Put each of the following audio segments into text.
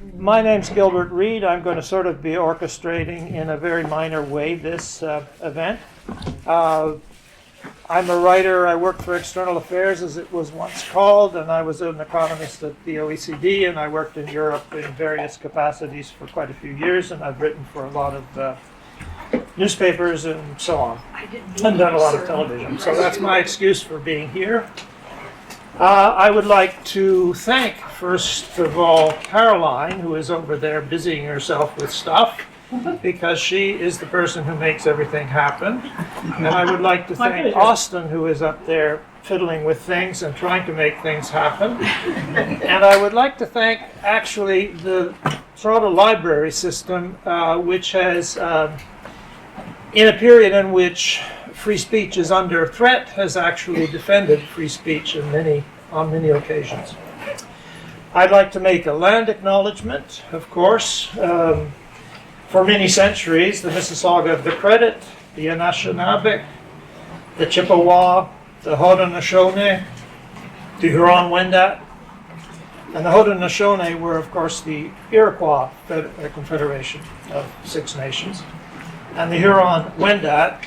My name's Gilbert Reid. I'm going to sort of be orchestrating in a very minor way this event. I'm a writer. I worked for External Affairs, as it was once called, and I was an economist at the OECD, and I worked in Europe in various capacities for quite a few years, and I've written for a lot of newspapers and so on, and done a lot of television. So that's my excuse for being here. I would like to thank, first of all, Caroline, who is over there busying herself with stuff, because she is the person who makes everything happen. And I would like to thank Austin, who is up there fiddling with things and trying to make things happen. And I would like to thank, actually, the Toronto Library System, which has, in a period in which free speech is under threat, has actually defended free speech on many occasions. I'd like to make a land acknowledgement, of course. For many centuries, the Mississauga of the Credit, the Anishinaabe, the Chippewa, the Haudenosaunee, the Huron-Wendat, and the Haudenosaunee were, of course, the Iroquois Confederation of 6 nations, and the Huron-Wendat,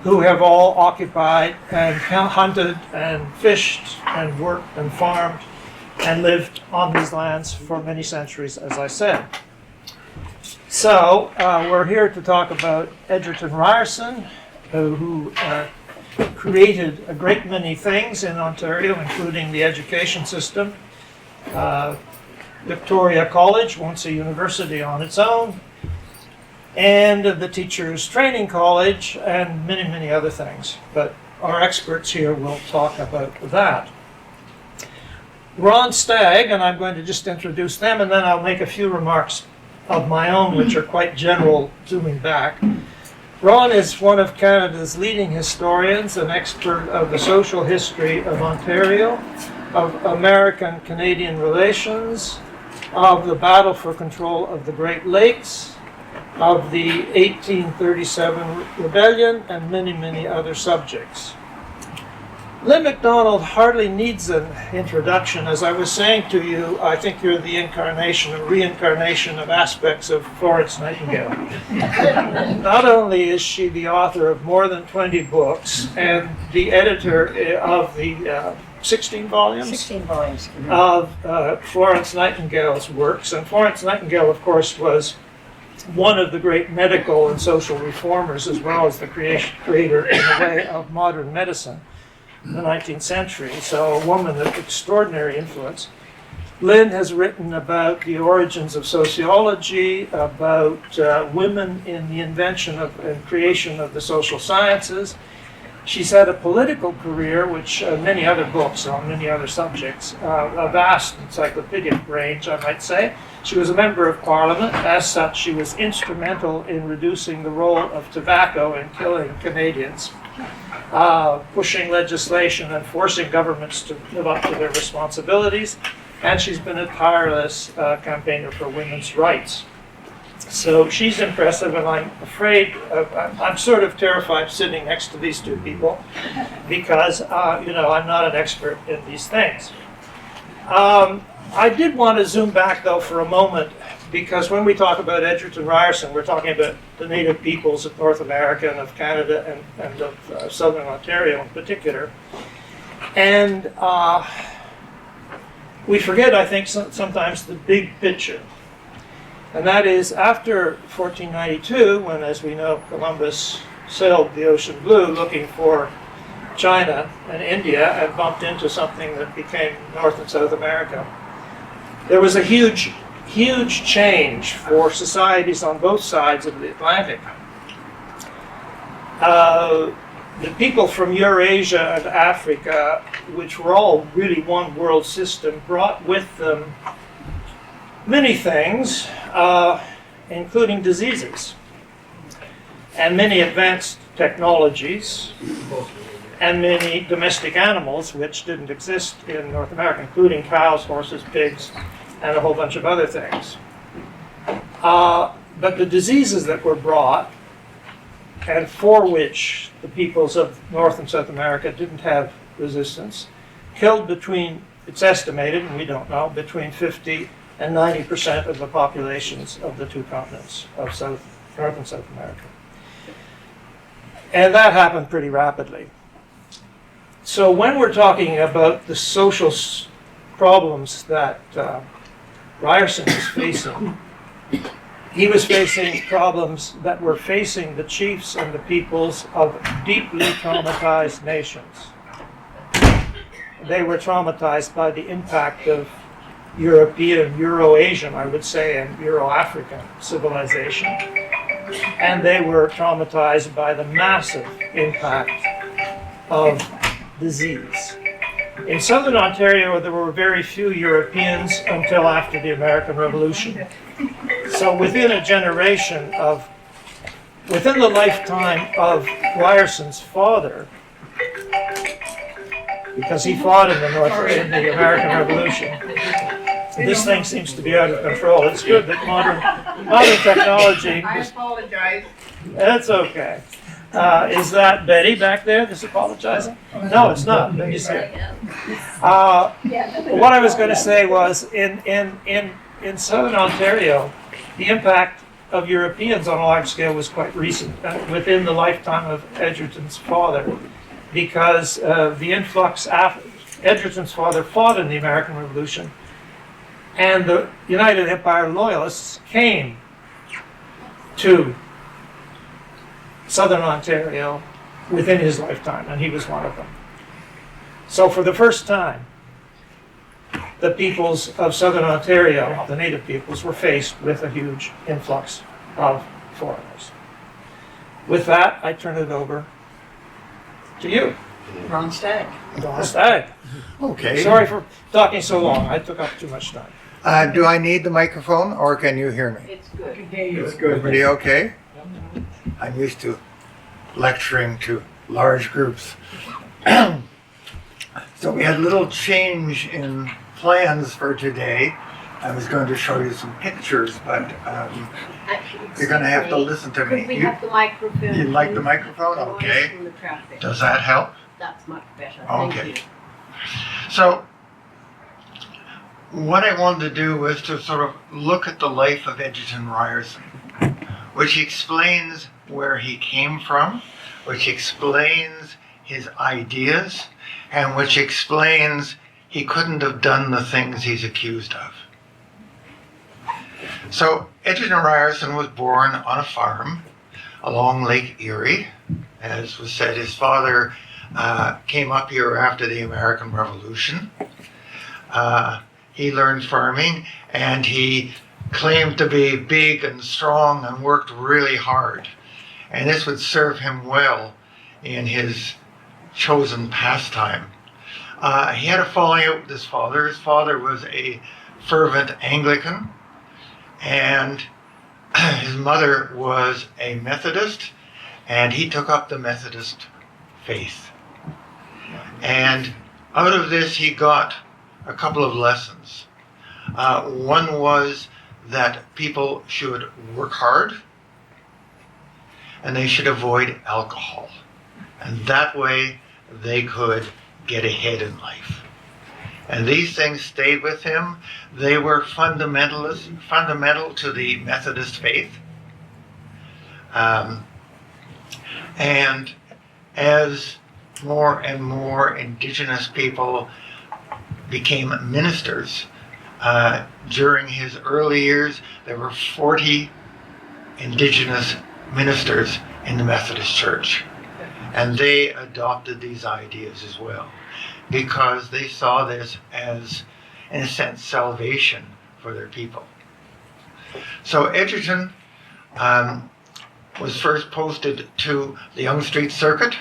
who have all occupied and hunted and fished and worked and farmed and lived on these lands for many centuries, as I said. So we're here to talk about Egerton Ryerson, who created a great many things in Ontario, including the education system, Victoria College, once a university on its own, and the Teachers Training College, and many, many other things. But our experts here will talk about that. Ron Stagg, and I'm going to just introduce them, and then I'll make a few remarks of my own, which are quite general, zooming back. Ron is one of Canada's leading historians, an expert of the social history of Ontario, of American-Canadian relations, of the battle for control of the Great Lakes, of the 1837 rebellion, and many, many other subjects. Lynn McDonald hardly needs an introduction. As I was saying to you, I think you're the incarnation or reincarnation of aspects of Florence Nightingale. Not only is she the author of more than 20 books and the editor of the 16 volumes? 16 volumes. Of Florence Nightingale's works. And Florence Nightingale, of course, was one of the great medical and social reformers, as well as the creator, in a way, of modern medicine in the 19th century. So a woman of extraordinary influence. Lynn has written about the origins of sociology, about women in the invention of and creation of the social sciences. She's had a political career, which many other books on many other subjects, a vast encyclopedic range, I might say. She was a member of Parliament. As such, she was instrumental in reducing the role of tobacco in killing Canadians, pushing legislation and forcing governments to live up to their responsibilities. And she's been a tireless campaigner for women's rights. So she's impressive, and I'm afraid, I'm sort of terrified sitting next to these two people because, I'm not an expert in these things. I did want to zoom back, though, for a moment, because when we talk about Egerton Ryerson, we're talking about the native peoples of North America and of Canada and of Southern Ontario in particular. And we forget, I think, sometimes the big picture. And that is after 1492, when, as we know, Columbus sailed the ocean blue looking for China and India and bumped into something that became North and South America. There was a huge, huge change for societies on both sides of the Atlantic. The people from Eurasia and Africa, which were all really one world system, brought with them many things, including diseases, and many advanced technologies, and many domestic animals which didn't exist in North America, including cows, horses, pigs, and a whole bunch of other things. But the diseases that were brought, and for which the peoples of North and South America didn't have resistance, killed between, it's estimated, and we don't know, between 50 and 90% of the populations of the two continents of North and South America. And that happened pretty rapidly. So when we're talking about the social problems that Ryerson was facing, he was facing problems that were facing the chiefs and the peoples of deeply traumatized nations. They were traumatized by the impact of European, Euro-Asian, I would say, and Euro-African civilization. And they were traumatized by the massive impact of disease. In southern Ontario, there were very few Europeans until after the American Revolution. So within a generation within the lifetime of Ryerson's father, because he fought in the American Revolution, this thing seems to be out of control. It's good that modern technology. I apologize. That's okay. Is that Betty back there that's apologizing? No, it's not. Betty's here. What I was going to say was in southern Ontario, the impact of Europeans on a large scale was quite recent, within the lifetime of Egerton's father, because the influx after Egerton's father fought in the American Revolution, and the United Empire Loyalists came to southern Ontario within his lifetime, and he was one of them. So for the first time, the peoples of southern Ontario, the native peoples, were faced with a huge influx of foreigners. With that, I turn it over to you, Ron Stagg. Don Stagg. Okay. Sorry for talking so long. I took up too much time. Do I need the microphone or can you hear me? It's good. It's Everybody okay? I'm used to lecturing to large groups. So we had a little change in plans for today. I was going to show you some pictures, but you're going to have to listen to me. Could we have the microphone? You like the microphone? Okay. From the traffic. Does that help? That's much better. Okay. Thank you. So what I wanted to do was to sort of look at the life of Egerton Ryerson, which explains where he came from, which explains his ideas, and which explains he couldn't have done the things he's accused of. So Egerton Ryerson was born on a farm along Lake Erie. As was said, his father came up here after the American Revolution. He learned farming, and he claimed to be big and strong and worked really hard. And this would serve him well in his chosen pastime. He had a falling out with his father. His father was a fervent Anglican, and his mother was a Methodist, and he took up the Methodist faith. And out of this he got a couple of lessons. One was that people should work hard and they should avoid alcohol. And that way they could get ahead in life. And these things stayed with him. They were fundamental to the Methodist faith. And as more and more Indigenous people became ministers, during his early years, there were 40 Indigenous ministers in the Methodist Church. And they adopted these ideas as well, because they saw this as, in a sense, salvation for their people. So Egerton was first posted to the Yonge Street Circuit.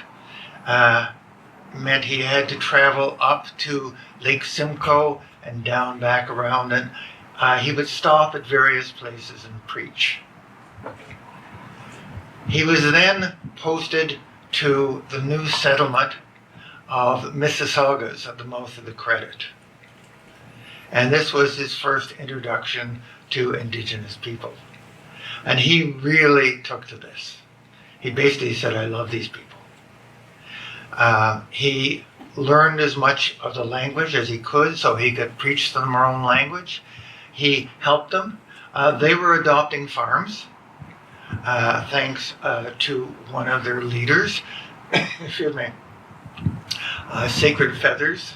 Meant he had to travel up to Lake Simcoe and down back around, and he would stop at various places and preach. He was then posted to the new settlement of Mississaugas at the mouth of the Credit. And this was his first introduction to Indigenous people. And he really took to this. He basically said, I love these people. He learned as much of the language as he could so he could preach them their own language. he helped them. They were adopting farms, thanks to one of their leaders, excuse me, Sacred Feathers,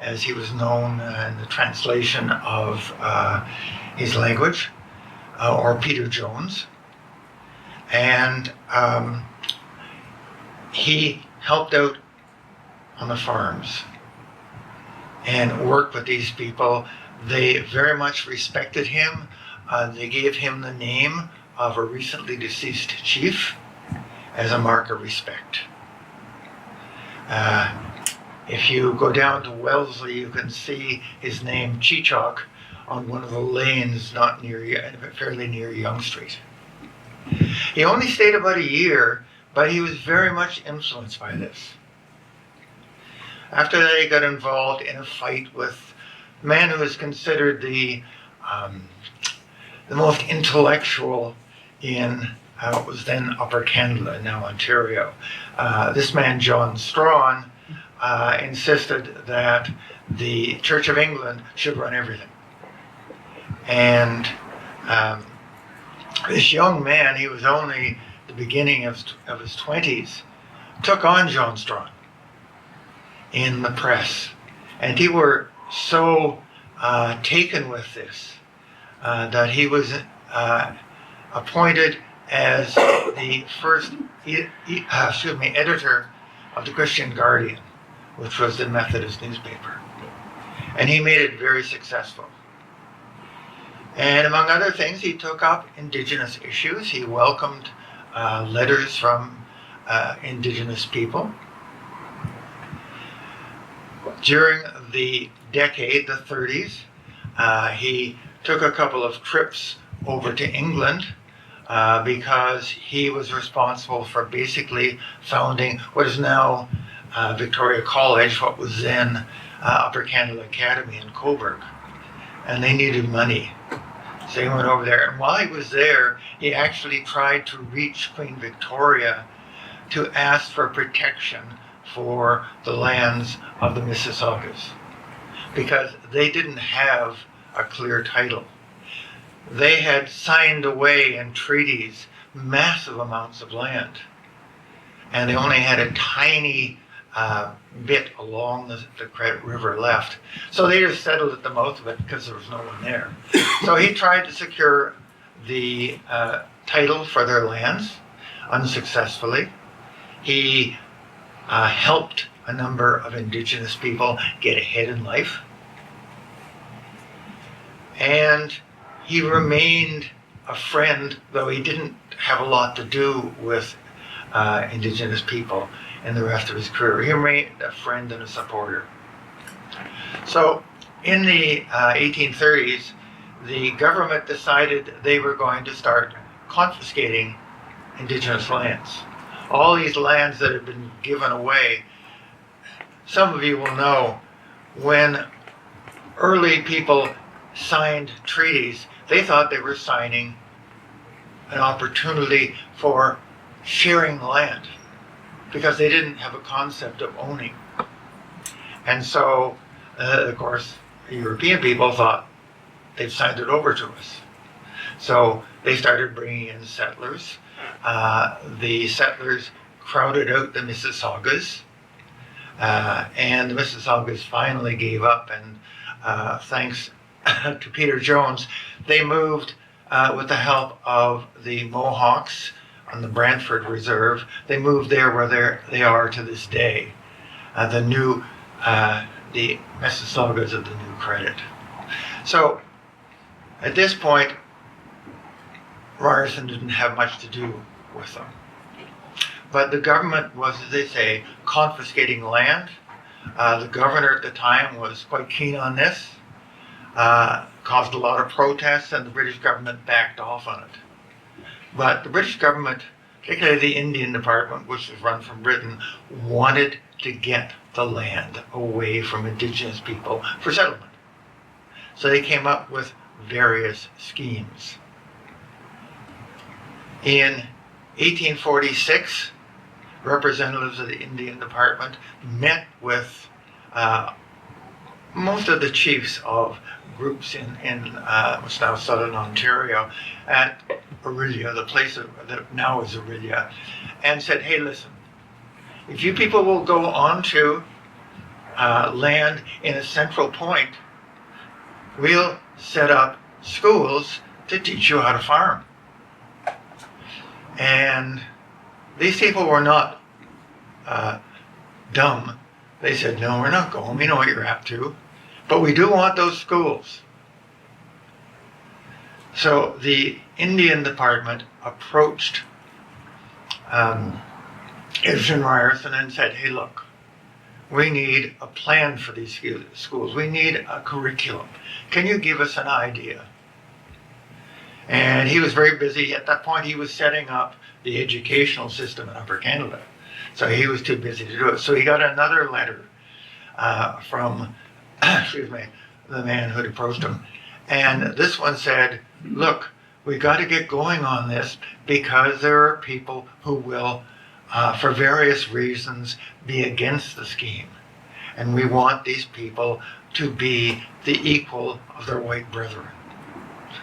as he was known in the translation of his language, or Peter Jones. And he helped out on the farms and worked with these people. They very much respected him. They gave him the name of a recently deceased chief as a mark of respect. If you go down to Wellesley, you can see his name, Cheechak, on one of the lanes fairly near Yonge Street. He only stayed about a year, but he was very much influenced by this. After that, he got involved in a fight with a man who was considered the most intellectual in what was then Upper Canada, now Ontario. This man, John Strawn, insisted that the Church of England should run everything. And this young man, he was only the beginning of his 20s, took on John Strawn in the press. And he were so taken with this that he was appointed as the first editor of the Christian Guardian, which was the Methodist newspaper. And he made it very successful. And among other things, he took up Indigenous issues. He welcomed letters from Indigenous people. During the decade, the 30s, he took a couple of trips over to England because he was responsible for basically founding what is now Victoria College, what was then Upper Canada Academy in Coburg. And they needed money. So he went over there. And while he was there, he actually tried to reach Queen Victoria to ask for protection for the lands of the Mississaugas, because they didn't have a clear title. They had signed away in treaties massive amounts of land, and they only had a tiny bit along the Credit River left. So they just settled at the mouth of it because there was no one there. So he tried to secure the title for their lands unsuccessfully. He helped a number of Indigenous people get ahead in life. And he remained a friend, though he didn't have a lot to do with Indigenous people in the rest of his career. He remained a friend and a supporter. So in the 1830s, the government decided they were going to start confiscating Indigenous lands. All these lands that had been given away. Some of you will know when early people signed treaties, they thought they were signing an opportunity for sharing land, because they didn't have a concept of owning. And so, of course, European people thought they've signed it over to us. So they started bringing in settlers. The settlers crowded out the Mississaugas, and the Mississaugas finally gave up, and thanks to Peter Jones, they moved with the help of the Mohawks on the Brantford Reserve. They moved there where they are to this day. The Mississaugas of the New Credit. So at this point, Ryerson didn't have much to do with them. But the government was, as they say, confiscating land. The governor at the time was quite keen on this, caused a lot of protests, and the British government backed off on it. But the British government, particularly the Indian Department, which was run from Britain, wanted to get the land away from Indigenous people for settlement. So they came up with various schemes. In 1846, representatives of the Indian Department met with most of the chiefs of groups in what's now southern Ontario at Orillia, the place that now is Orillia, and said, hey, listen, if you people will go onto land in a central point, we'll set up schools to teach you how to farm. And these people were not dumb. They said, no, we're not going. We know what you're up to. But we do want those schools. So the Indian Department approached Egerton Ryerson and said, hey, look, we need a plan for these schools. We need a curriculum. Can you give us an idea? And he was very busy. At that point, he was setting up the educational system in Upper Canada. So he was too busy to do it. So he got another letter from the man who had approached him. And this one said, look, we got to get going on this because there are people who will, for various reasons, be against the scheme. And we want these people to be the equal of their white brethren.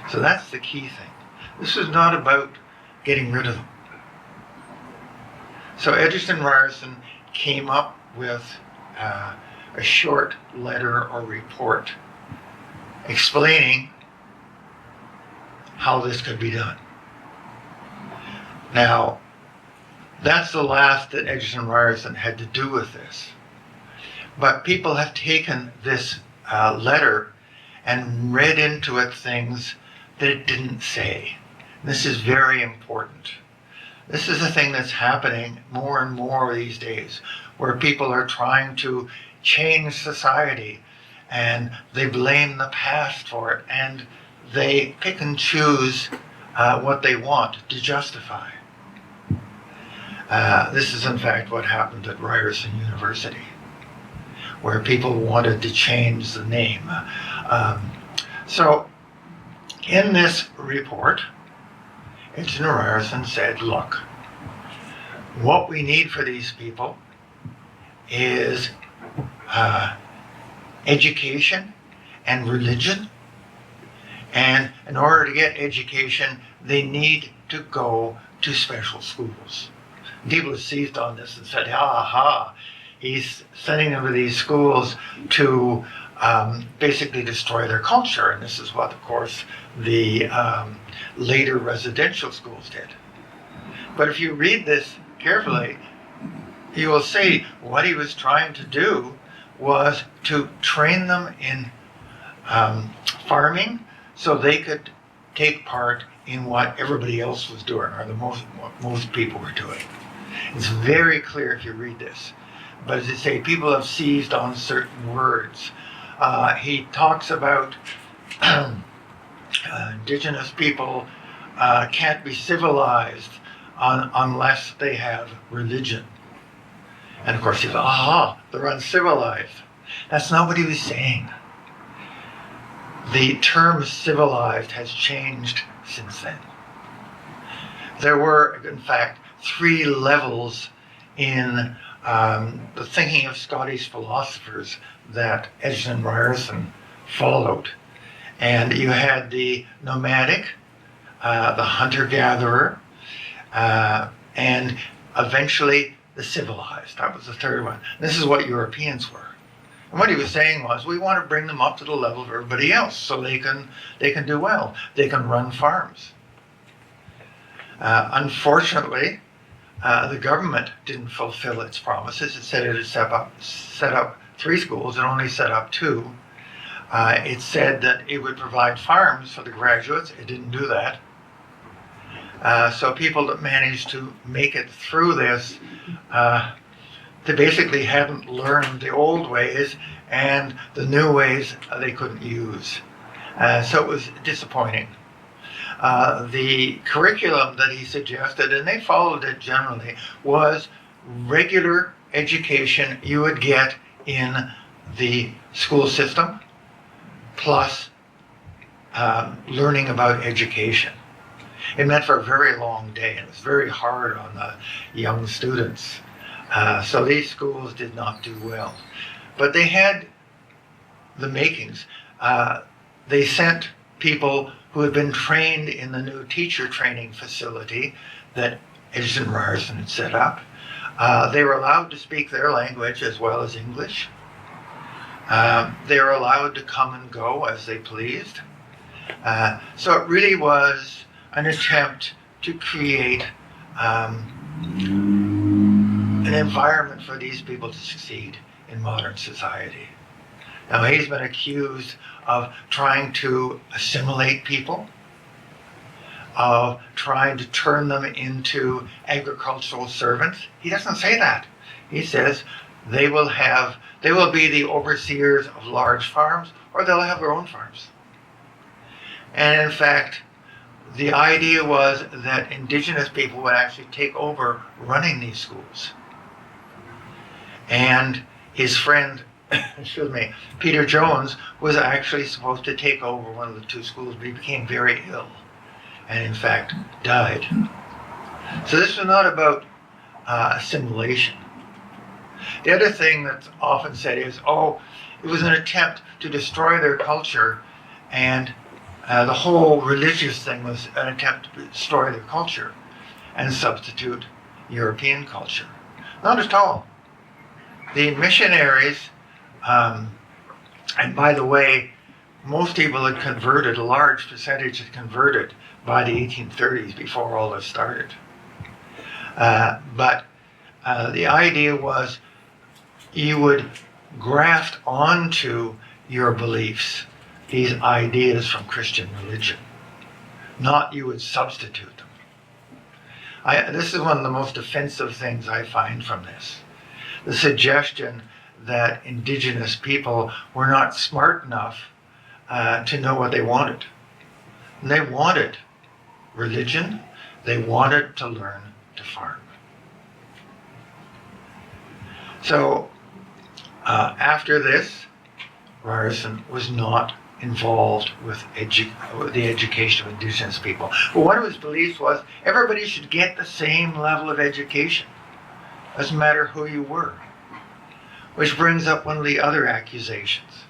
So that's the key thing. This is not about getting rid of them. So Egerton Ryerson came up with a short letter or report explaining how this could be done. Now, that's the last that Egerton Ryerson had to do with this. But people have taken this letter and read into it things that it didn't say. This is very important. This is a thing that's happening more and more these days, where people are trying to change society and they blame the past for it and they pick and choose what they want to justify. This is in fact what happened at Ryerson University, where people wanted to change the name. So in this report, Egerton Ryerson said, look, what we need for these people is education and religion. And in order to get education, they need to go to special schools. People seized on this and said, he's sending them to these schools to basically destroy their culture. And this is what, of course, the later residential schools did. But if you read this carefully, you will see what he was trying to do was to train them in farming so they could take part in what everybody else was doing, or what most people were doing. It's very clear if you read this. But as I say, people have seized on certain words. He talks about indigenous people can't be civilized unless they have religion. And of course he says, they're uncivilized. That's not what he was saying. The term civilized has changed since then. There were, in fact, 3 levels in the thinking of Scottish philosophers that Egerton Ryerson followed. And you had the nomadic, the hunter-gatherer, and eventually the civilized. That was the third one. This is what Europeans were. And what he was saying was, we want to bring them up to the level of everybody else so they can do well. They can run farms. Unfortunately, the government didn't fulfill its promises. It said it had set up 3 schools and only set up 2. It said that it would provide farms for the graduates. It didn't do that. So people that managed to make it through this, they basically hadn't learned the old ways, and the new ways they couldn't use. So it was disappointing. The curriculum that he suggested, and they followed it generally, was regular education you would get in the school system, plus learning about education. It meant for a very long day, and it was very hard on the young students. So these schools did not do well. But they had the makings. They sent people who had been trained in the new teacher training facility that Egerton Ryerson had set up. They were allowed to speak their language as well as English. They were allowed to come and go as they pleased. So it really was an attempt to create an environment for these people to succeed in modern society. Now, he's been accused of trying to assimilate people, of trying to turn them into agricultural servants. He doesn't say that. He says they will be the overseers of large farms, or they'll have their own farms. And in fact, the idea was that indigenous people would actually take over running these schools. And his friend, Peter Jones, was actually supposed to take over one of the two schools, but he became very ill and in fact died. So this was not about assimilation. The other thing that's often said is, it was an attempt to destroy their culture, and the whole religious thing was an attempt to destroy their culture and substitute European culture. Not at all. The missionaries, and by the way, most people had converted, a large percentage had converted by the 1830s before all this started. But the idea was you would graft onto your beliefs these ideas from Christian religion, not you would substitute them. This is one of the most offensive things I find from this. The suggestion that indigenous people were not smart enough to know what they wanted. And they wanted religion, they wanted to learn to farm. So after this, Ryerson was not involved with the education of indigenous people. But one of his beliefs was everybody should get the same level of education. Doesn't matter who you were. Which brings up one of the other accusations,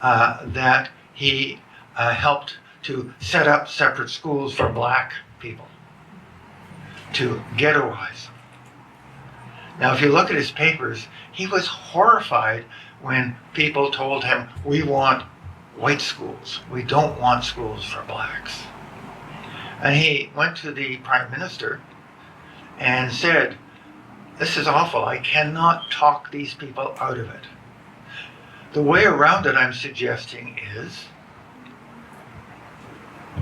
that he helped to set up separate schools for black people, to ghettoize them. Now, if you look at his papers, he was horrified when people told him, we want white schools. We don't want schools for blacks. And he went to the Prime Minister and said, this is awful. I cannot talk these people out of it. The way around it, I'm suggesting, is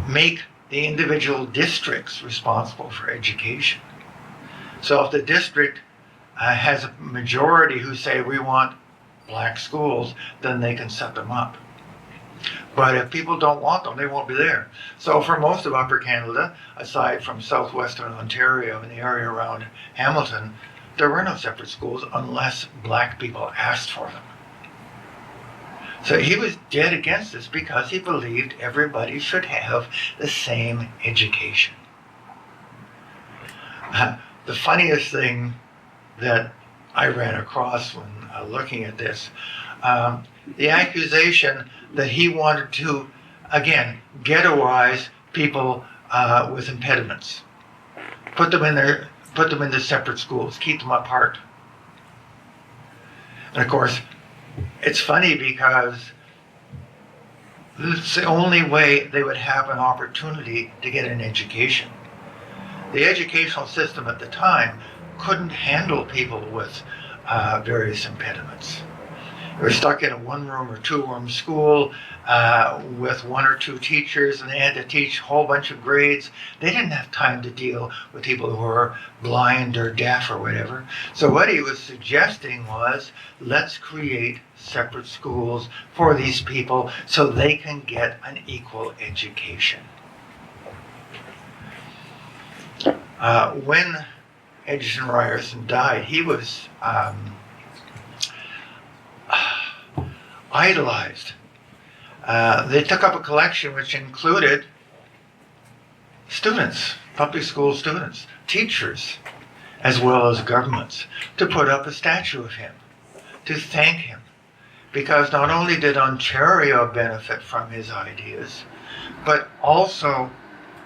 make the individual districts responsible for education. So if the district has a majority who say we want black schools, then they can set them up. But if people don't want them, they won't be there. So for most of Upper Canada, aside from southwestern Ontario and the area around Hamilton, there were no separate schools unless black people asked for them. So he was dead against this because he believed everybody should have the same education. The funniest thing that I ran across when looking at this, the accusation that he wanted to, again, ghettoize people with impediments, put them into separate schools, keep them apart. And of course, it's funny because it's the only way they would have an opportunity to get an education. The educational system at the time couldn't handle people with various impediments. They were stuck in a one-room or two-room school with one or two teachers, and they had to teach a whole bunch of grades. They didn't have time to deal with people who were blind or deaf or whatever. So what he was suggesting was, let's create separate schools for these people so they can get an equal education. When Egerton Ryerson died, he was idolized. They took up a collection which included students, public school students, teachers, as well as governments, to put up a statue of him, to thank him, because not only did Ontario benefit from his ideas, but also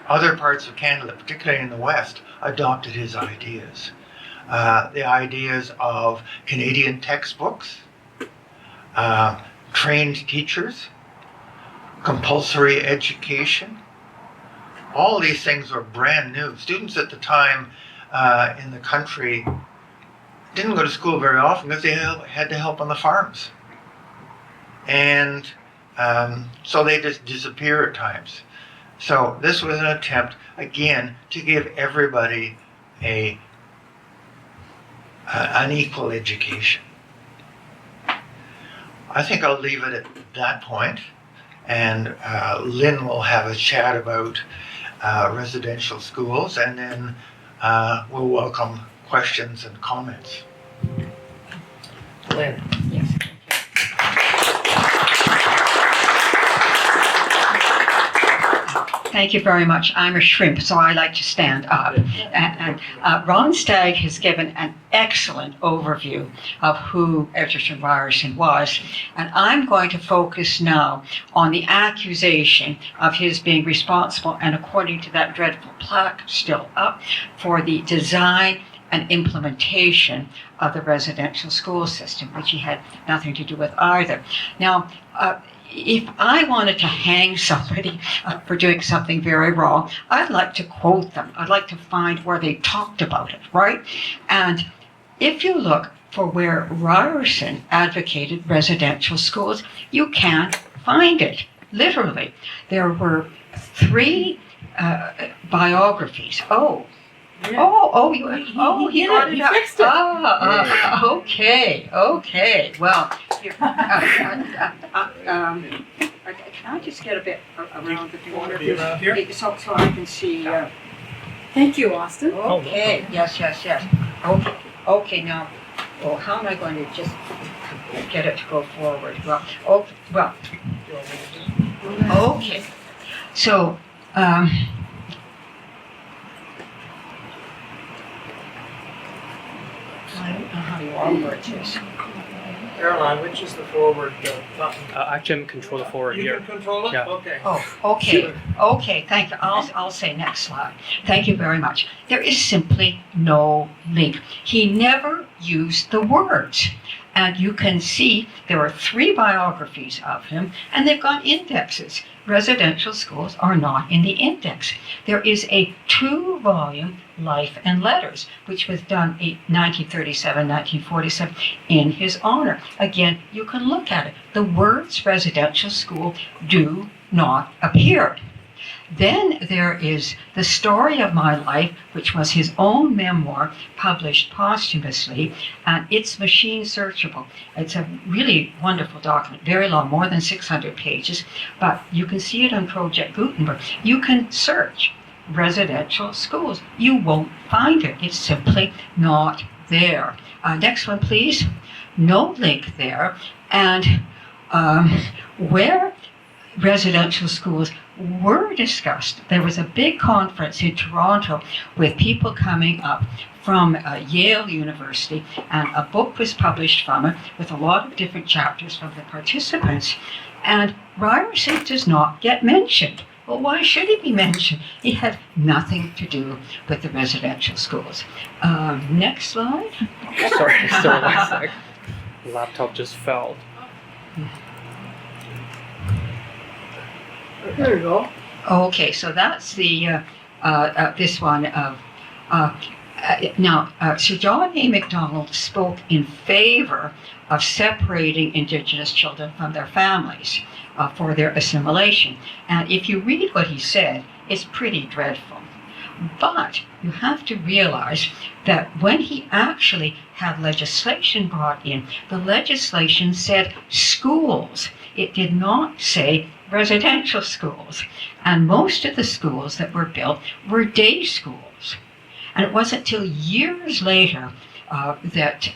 other parts of Canada, particularly in the West, adopted his ideas. The ideas of Canadian textbooks, trained teachers, compulsory education. All these things were brand new. Students at the time in the country didn't go to school very often because they had to help on the farms. And so they just disappear at times. So this was an attempt, again, to give everybody an equal education. I think I'll leave it at that point, and Lynn will have a chat about residential schools, and then we'll welcome questions and comments. Lynn. Yes. Thank you very much. I'm a shrimp, so I like to stand up. And Ron Stagg has given an excellent overview of who Egerton Ryerson was. And I'm going to focus now on the accusation of his being responsible, and according to that dreadful plaque still up, for the design and implementation of the residential school system, which he had nothing to do with either. Now, if I wanted to hang somebody for doing something very wrong, I'd like to quote them. I'd like to find where they talked about it, right? And if you look for where Ryerson advocated residential schools, you can't find it, literally. There were 3 biographies. He got it he up. fixed it. Okay. Well, can I just get a bit around the corner Here? so I can see? Thank you, Austin. Okay. Yes. Okay. Now, how am I going to just get it to go forward? Okay. So. I don't know how long it is. Caroline, which is the forward button? I can control the forward You here. can control it? Yeah. Okay. Okay, thank you. I'll say next slide. Thank you very much. There is simply no link. He never used the words. And you can see there are 3 biographies of him, and they've got indexes. Residential schools are not in the index. There is a 2-volume Life and Letters, which was done in 1937, 1947 in his honor. Again, you can look at it. The words residential school do not appear. Then there is The Story of My Life, which was his own memoir published posthumously, and it's machine searchable. It's a really wonderful document, very long, more than 600 pages, but you can see it on Project Gutenberg. You can search residential schools. You won't find it. It's simply not there. Next one, please. No link there. And where residential schools were discussed, there was a big conference in Toronto with people coming up from Yale University, and a book was published from it with a lot of different chapters from the participants. And Ryerson does not get mentioned. Well, why should he be mentioned? He had nothing to do with the residential schools. Next slide. Sorry, still one sec. The laptop just fell. There you go. Okay, so that's the this one of now. Sir John A. McDonald spoke in favor of separating Indigenous children from their families for their assimilation, and if you read what he said, it's pretty dreadful. But you have to realize that when he actually had legislation brought in, the legislation said schools. It did not say residential schools. And most of the schools that were built were day schools. And it wasn't until years later that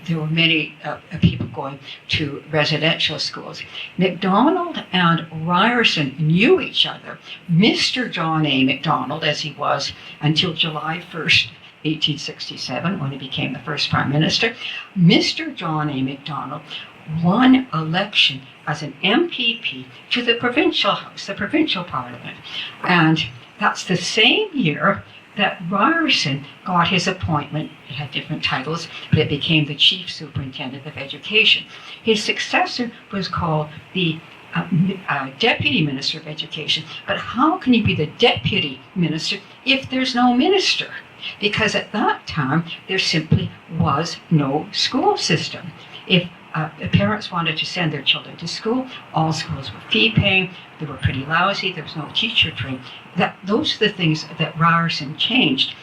there were many people going to residential schools. McDonald and Ryerson knew each other. Mr. John A. McDonald, as he was until July 1st, 1867, when he became the first Prime Minister, Mr. John A. McDonald one election as an MPP to the provincial house, the provincial parliament. And that's the same year that Ryerson got his appointment. It had different titles, but it became the Chief Superintendent of Education. His successor was called the Deputy Minister of Education. But how can you be the Deputy Minister if there's no minister? Because at that time, there simply was no school system. If parents wanted to send their children to school, all schools were fee-paying, they were pretty lousy, there was no teacher training. Those are the things that Ryerson changed.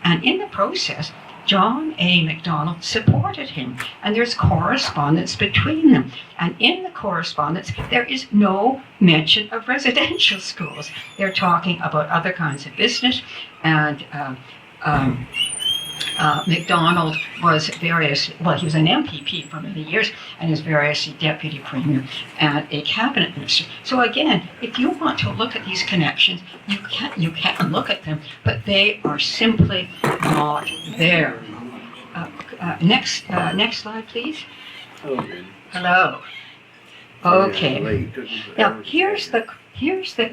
And in the process, John A. McDonald supported him, and there's correspondence between them. And in the correspondence, there is no mention of residential schools. They're talking about other kinds of business, and McDonald was he was an MPP for many years and is variously deputy premier and a cabinet minister. So again, if you want to look at these connections, you can look at them, but they are simply not there. Next slide, please. Hello. Okay. Now here's the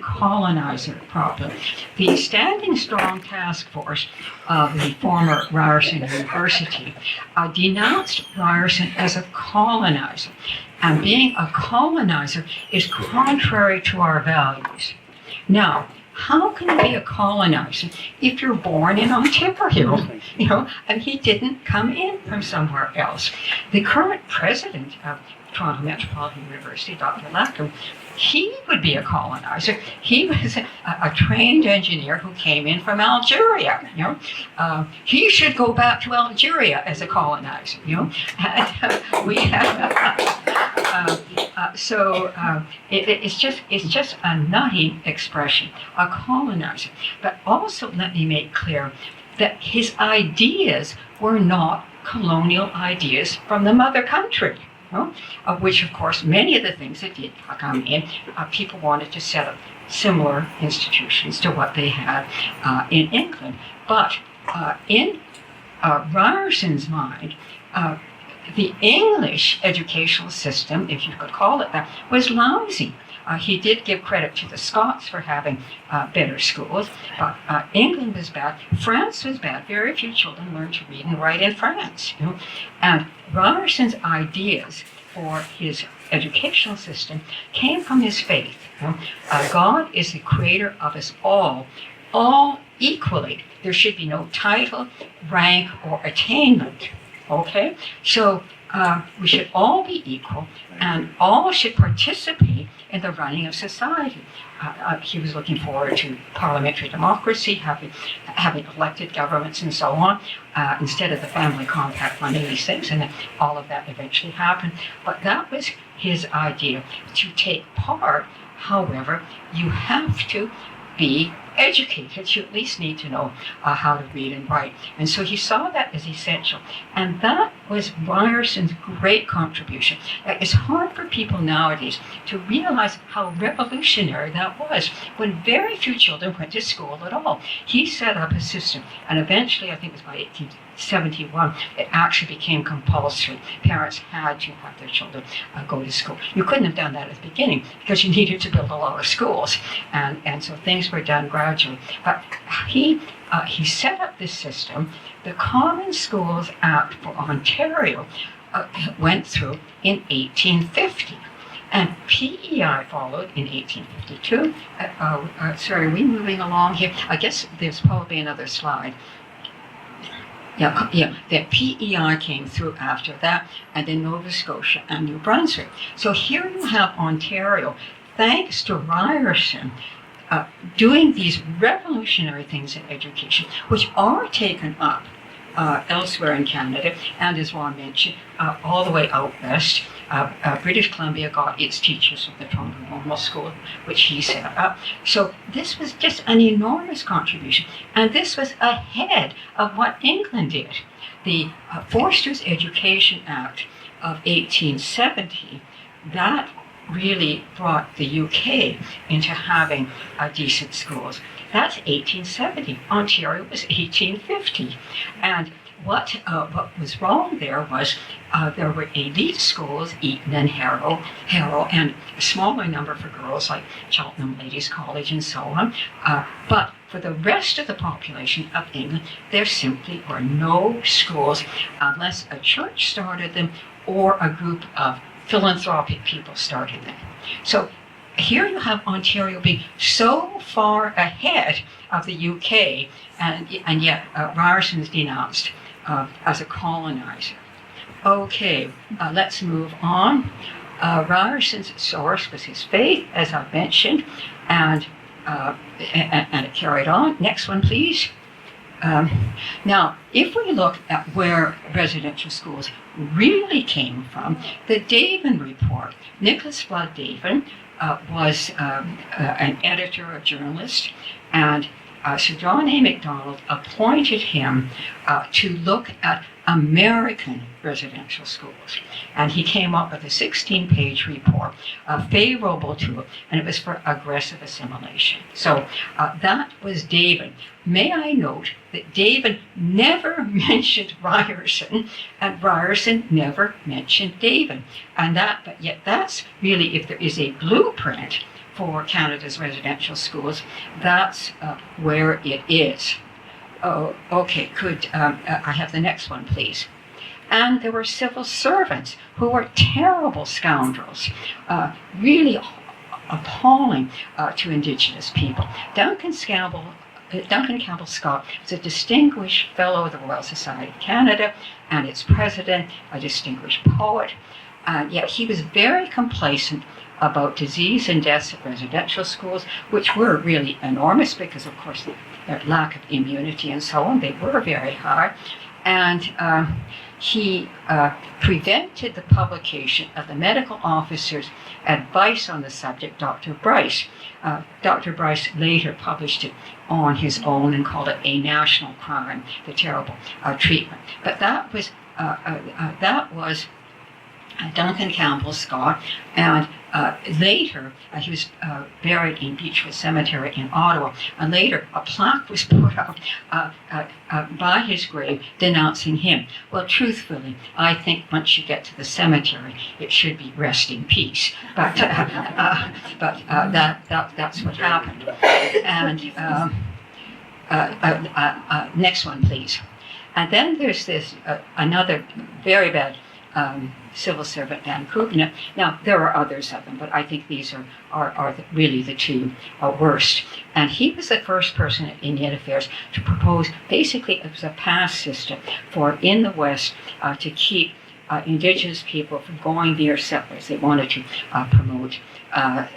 colonizer problem. The Standing Strong Task Force of the former Ryerson University denounced Ryerson as a colonizer. And being a colonizer is contrary to our values. Now, how can you be a colonizer if you're born in Ontario? And he didn't come in from somewhere else. The current president of Toronto Metropolitan University, Dr. Lackham, he would be a colonizer. He was a trained engineer who came in from Algeria. He should go back to Algeria as a colonizer. It's just a nutty expression, a colonizer. But also, let me make clear that his ideas were not colonial ideas from the mother country. Of which, of course, many of the things that did come in, people wanted to set up similar institutions to what they had in England. But in Ryerson's mind, the English educational system, if you could call it that, was lousy. He did give credit to the Scots for having better schools, but England was bad. France was bad. Very few children learned to read and write in France. And Ryerson's ideas for his educational system came from his faith. God is the creator of us all equally. There should be no title, rank, or attainment. Okay? So we should all be equal, and all should participate in the running of society. He was looking forward to parliamentary democracy, having elected governments and so on, instead of the family compact on 86, and all of that eventually happened. But that was his idea. To take part, however, you have to be educated. You at least need to know how to read and write. And so he saw that as essential. And that was Ryerson's great contribution. It's hard for people nowadays to realize how revolutionary that was when very few children went to school at all. He set up a system, and eventually, I think it was by 1871, it actually became compulsory. Parents had to have their children go to school. You couldn't have done that at the beginning because you needed to build a lot of schools. And so things were done gradually. But he set up this system. The Common Schools Act for Ontario went through in 1850. And PEI followed in 1852. Sorry, are we moving along here? I guess there's probably another slide. Yeah, the PEI came through after that, and then Nova Scotia and New Brunswick. So here you have Ontario, thanks to Ryerson, doing these revolutionary things in education, which are taken up elsewhere in Canada, and as Ron mentioned, all the way out west. British Columbia got its teachers from the Toronto Normal School, which he set up. So this was just an enormous contribution, and this was ahead of what England did. The Forster's Education Act of 1870, that really brought the UK into having decent schools. That's 1870. Ontario was 1850. And what was wrong there was there were elite schools, Eton and Harrow, and a smaller number for girls like Cheltenham Ladies College and so on. But for the rest of the population of England, there simply were no schools unless a church started them or a group of philanthropic people started them. So here you have Ontario being so far ahead of the UK, and yet Ryerson is denounced as a colonizer. Okay, let's move on. Ryerson's source was his faith, as I've mentioned, and it carried on. Next one, please. Now, if we look at where residential schools really came from, the Davin Report, Nicholas Flood Davin was an editor, a journalist, and Sir John A. McDonald appointed him to look at American residential schools. And he came up with a 16-page report favorable to it, and it was for aggressive assimilation. So that was Davin. May I note that Davin never mentioned Ryerson, and Ryerson never mentioned Davin. But yet that's really, if there is a blueprint for Canada's residential schools, that's where it is. Oh, okay, I have the next one, please. And there were civil servants who were terrible scoundrels, really appalling to Indigenous people. Duncan Campbell Scott was a distinguished Fellow of the Royal Society of Canada and its president, a distinguished poet, and yet he was very complacent about disease and deaths at residential schools, which were really enormous because, of course, their lack of immunity and so on, they were very high. And he prevented the publication of the medical officer's advice on the subject, Dr. Bryce. Dr. Bryce later published it on his own and called it a national crime, the terrible treatment. But that was Duncan Campbell Scott, and later he was buried in Beechwood Cemetery in Ottawa, and later a plaque was put up by his grave denouncing him. Well, truthfully, I think once you get to the cemetery, it should be rest in peace. But that's what happened. And next one, please. And then there's this another very bad civil servant, Van Kougna. Now, there are others of them, but I think these are really the two worst. And he was the first person at Indian Affairs to propose, basically it was a pass system for in the West to keep Indigenous people from going near settlers. They wanted to promote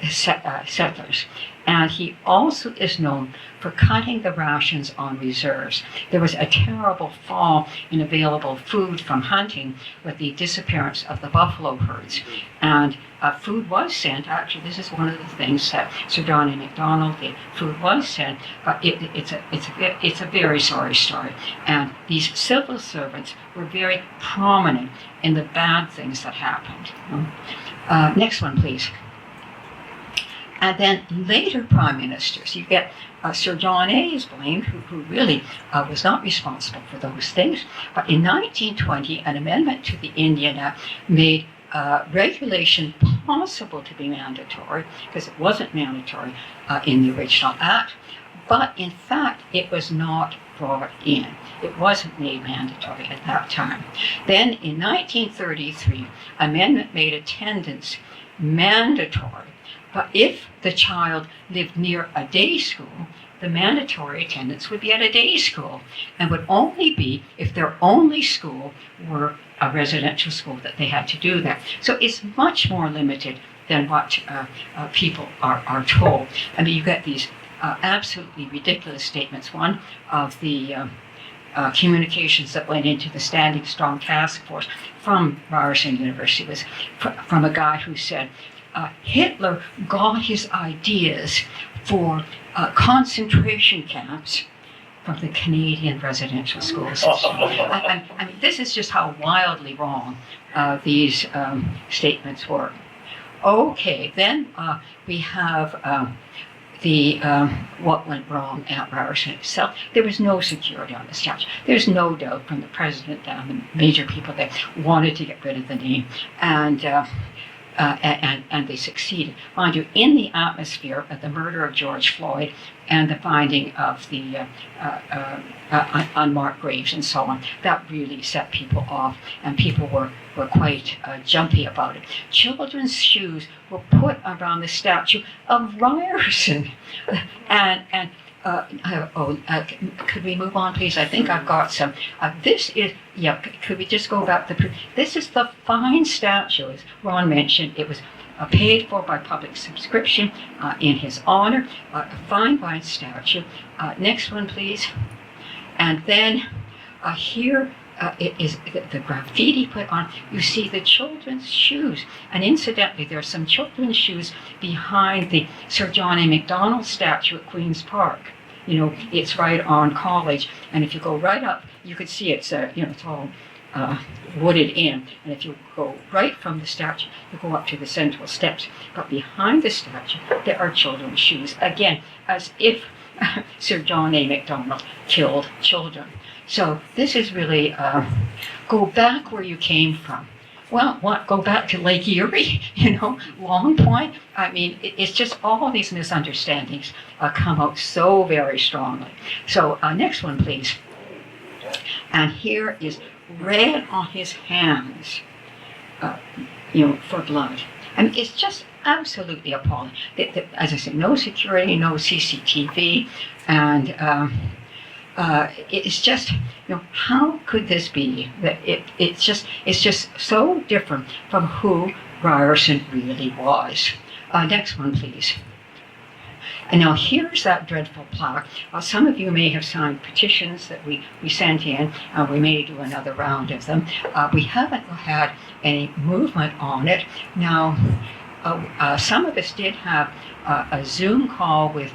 settlers. And he also is known for cutting the rations on reserves. There was a terrible fall in available food from hunting with the disappearance of the buffalo herds. And food was sent. Actually, this is one of the things that Sir John A. McDonald did. Food was sent, but it's a very sorry story. And these civil servants were very prominent in the bad things that happened. Next one, please. And then later prime ministers, you get Sir John A. is blamed, who really was not responsible for those things. But in 1920, an amendment to the Indian Act made regulation possible to be mandatory, because it wasn't mandatory in the original act. But in fact, it was not brought in. It wasn't made mandatory at that time. Then in 1933, amendment made attendance mandatory. But if the child lived near a day school, the mandatory attendance would be at a day school and would only be if their only school were a residential school that they had to do that. So it's much more limited than what people are told. I mean, you get these absolutely ridiculous statements. One of the communications that went into the Standing Strong Task Force from Ryerson University was from a guy who said, Hitler got his ideas for concentration camps from the Canadian residential school system. I mean, this is just how wildly wrong these statements were. Okay, then we have what went wrong at Ryerson itself. There was no security on the statue. There's no doubt from the president down, the major people there wanted to get rid of the name, and they succeeded. Mind you, in the atmosphere of the murder of George Floyd and the finding of the unmarked graves and so on, that really set people off, and people were quite jumpy about it. Children's shoes were put around the statue of Ryerson, and could we move on, please? I think I've got some. This is, could we just go back to, this is the fine statue, as Ron mentioned. It was paid for by public subscription in his honor, a fine statue. Next one, please. And then here it is the graffiti put on. You see the children's shoes. And incidentally, there are some children's shoes behind the Sir John A. McDonald statue at Queen's Park. You know, it's right on College. And if you go right up, you could see it's all wooded in. And if you go right from the statue, you go up to the central steps. But behind the statue, there are children's shoes. Again, as if Sir John A. McDonald killed children. So this is really, go back where you came from. Well, what, go back to Lake Erie, Long Point? I mean, it's just all these misunderstandings come out so very strongly. So next one, please. And here is red on his hands, for blood. I mean, it's just absolutely appalling. As I said, no security, no CCTV, and it's just, how could this be that it's just so different from who Ryerson really was. Next one, please. And now here's that dreadful plaque. Some of you may have signed petitions that we sent in. We may do another round of them. We haven't had any movement on it. Now, some of us did have a Zoom call with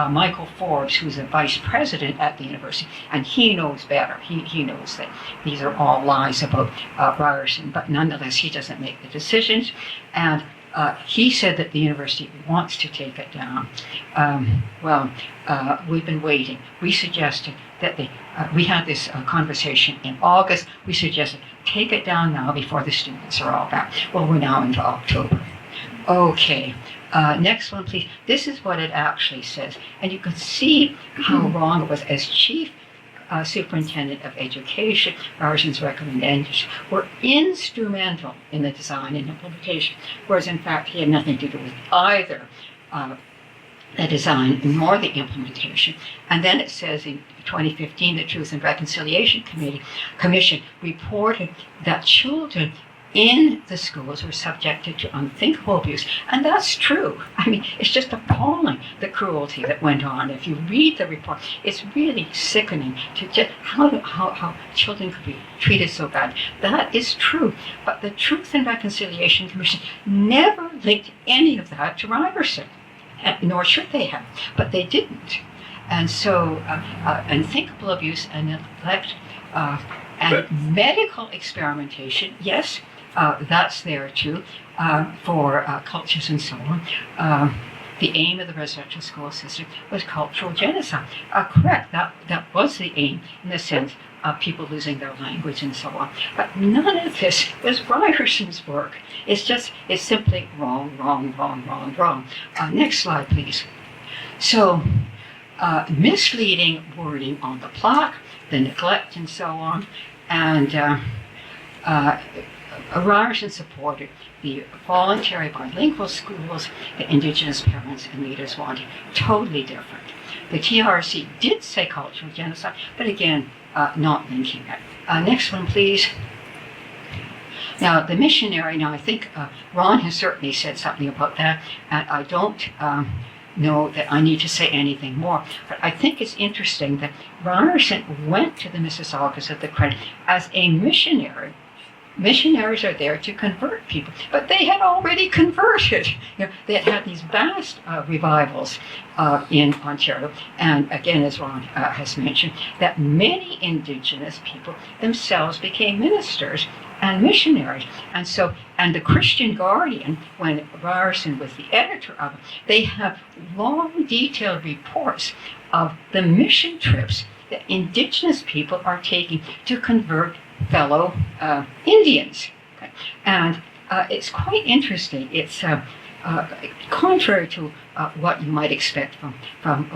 Michael Forbes, who's a vice president at the university, and he knows better. He knows that these are all lies about Ryerson, but nonetheless, he doesn't make the decisions. And he said that the university wants to take it down. We've been waiting. We suggested that we had this conversation in August. We suggested take it down now before the students are all back. Well, we're now into October. Okay. Next one, please. This is what it actually says. And you can see how wrong it was. As chief superintendent of education, Ryerson's recommendations were instrumental in the design and implementation, whereas in fact he had nothing to do with either the design nor the implementation. And then it says in 2015, the Truth and Reconciliation Commission reported that children in the schools were subjected to unthinkable abuse. And that's true. I mean, it's just appalling, the cruelty that went on. If you read the report, it's really sickening to just how children could be treated so bad. That is true. But the Truth and Reconciliation Commission never linked any of that to Ryerson, nor should they have. But they didn't. And so unthinkable abuse and neglect and medical experimentation, yes, that's there too, for cultures and so on. The aim of the residential school system was cultural genocide. Correct, that was the aim in the sense of people losing their language and so on. But none of this was Ryerson's work. It's simply wrong. Next slide, please. So, misleading wording on the plaque, the neglect and so on, and Ryerson supported the voluntary bilingual schools that Indigenous parents and leaders wanted. Totally different. The TRC did say cultural genocide, but again, not linking it. Next one, please. Now, the missionary, I think Ron has certainly said something about that, and I don't know that I need to say anything more, but I think it's interesting that Ryerson went to the Mississaugas of the Credit as a missionary. Missionaries are there to convert people, but they had already converted. They had these vast revivals in Ontario, and again, as Ron has mentioned, that many Indigenous people themselves became ministers and missionaries. And the Christian Guardian, when Ryerson was the editor of it, they have long, detailed reports of the mission trips that indigenous people are taking to convert fellow Indians. Okay? And it's quite interesting. It's contrary to what you might expect from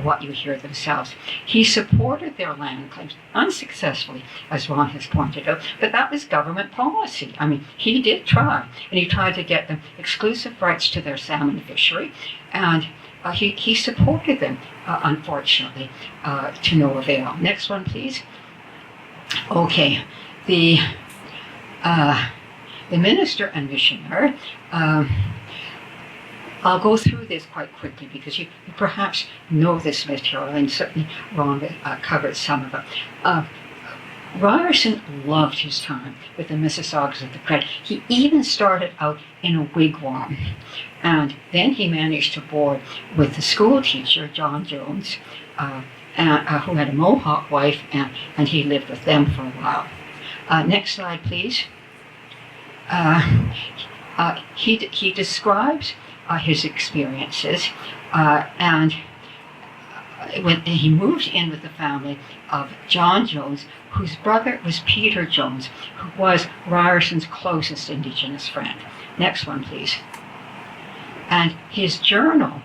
what you hear themselves. He supported their land claims unsuccessfully, as Ron has pointed out, but that was government policy. I mean, he did try, and he tried to get them exclusive rights to their salmon fishery, and he supported them, unfortunately, to no avail. Next one, please. Okay, the minister and missionary. I'll go through this quite quickly because you perhaps know this material, and certainly Ron covered some of it. Ryerson loved his time with the Mississaugas of the Credit. He even started out in a wigwam, and then he managed to board with the school teacher, John Jones, who had a Mohawk wife, and he lived with them for a while. Next slide, please. He describes his experiences, and when he moved in with the family of John Jones, whose brother was Peter Jones, who was Ryerson's closest Indigenous friend. Next one, please. And his journal,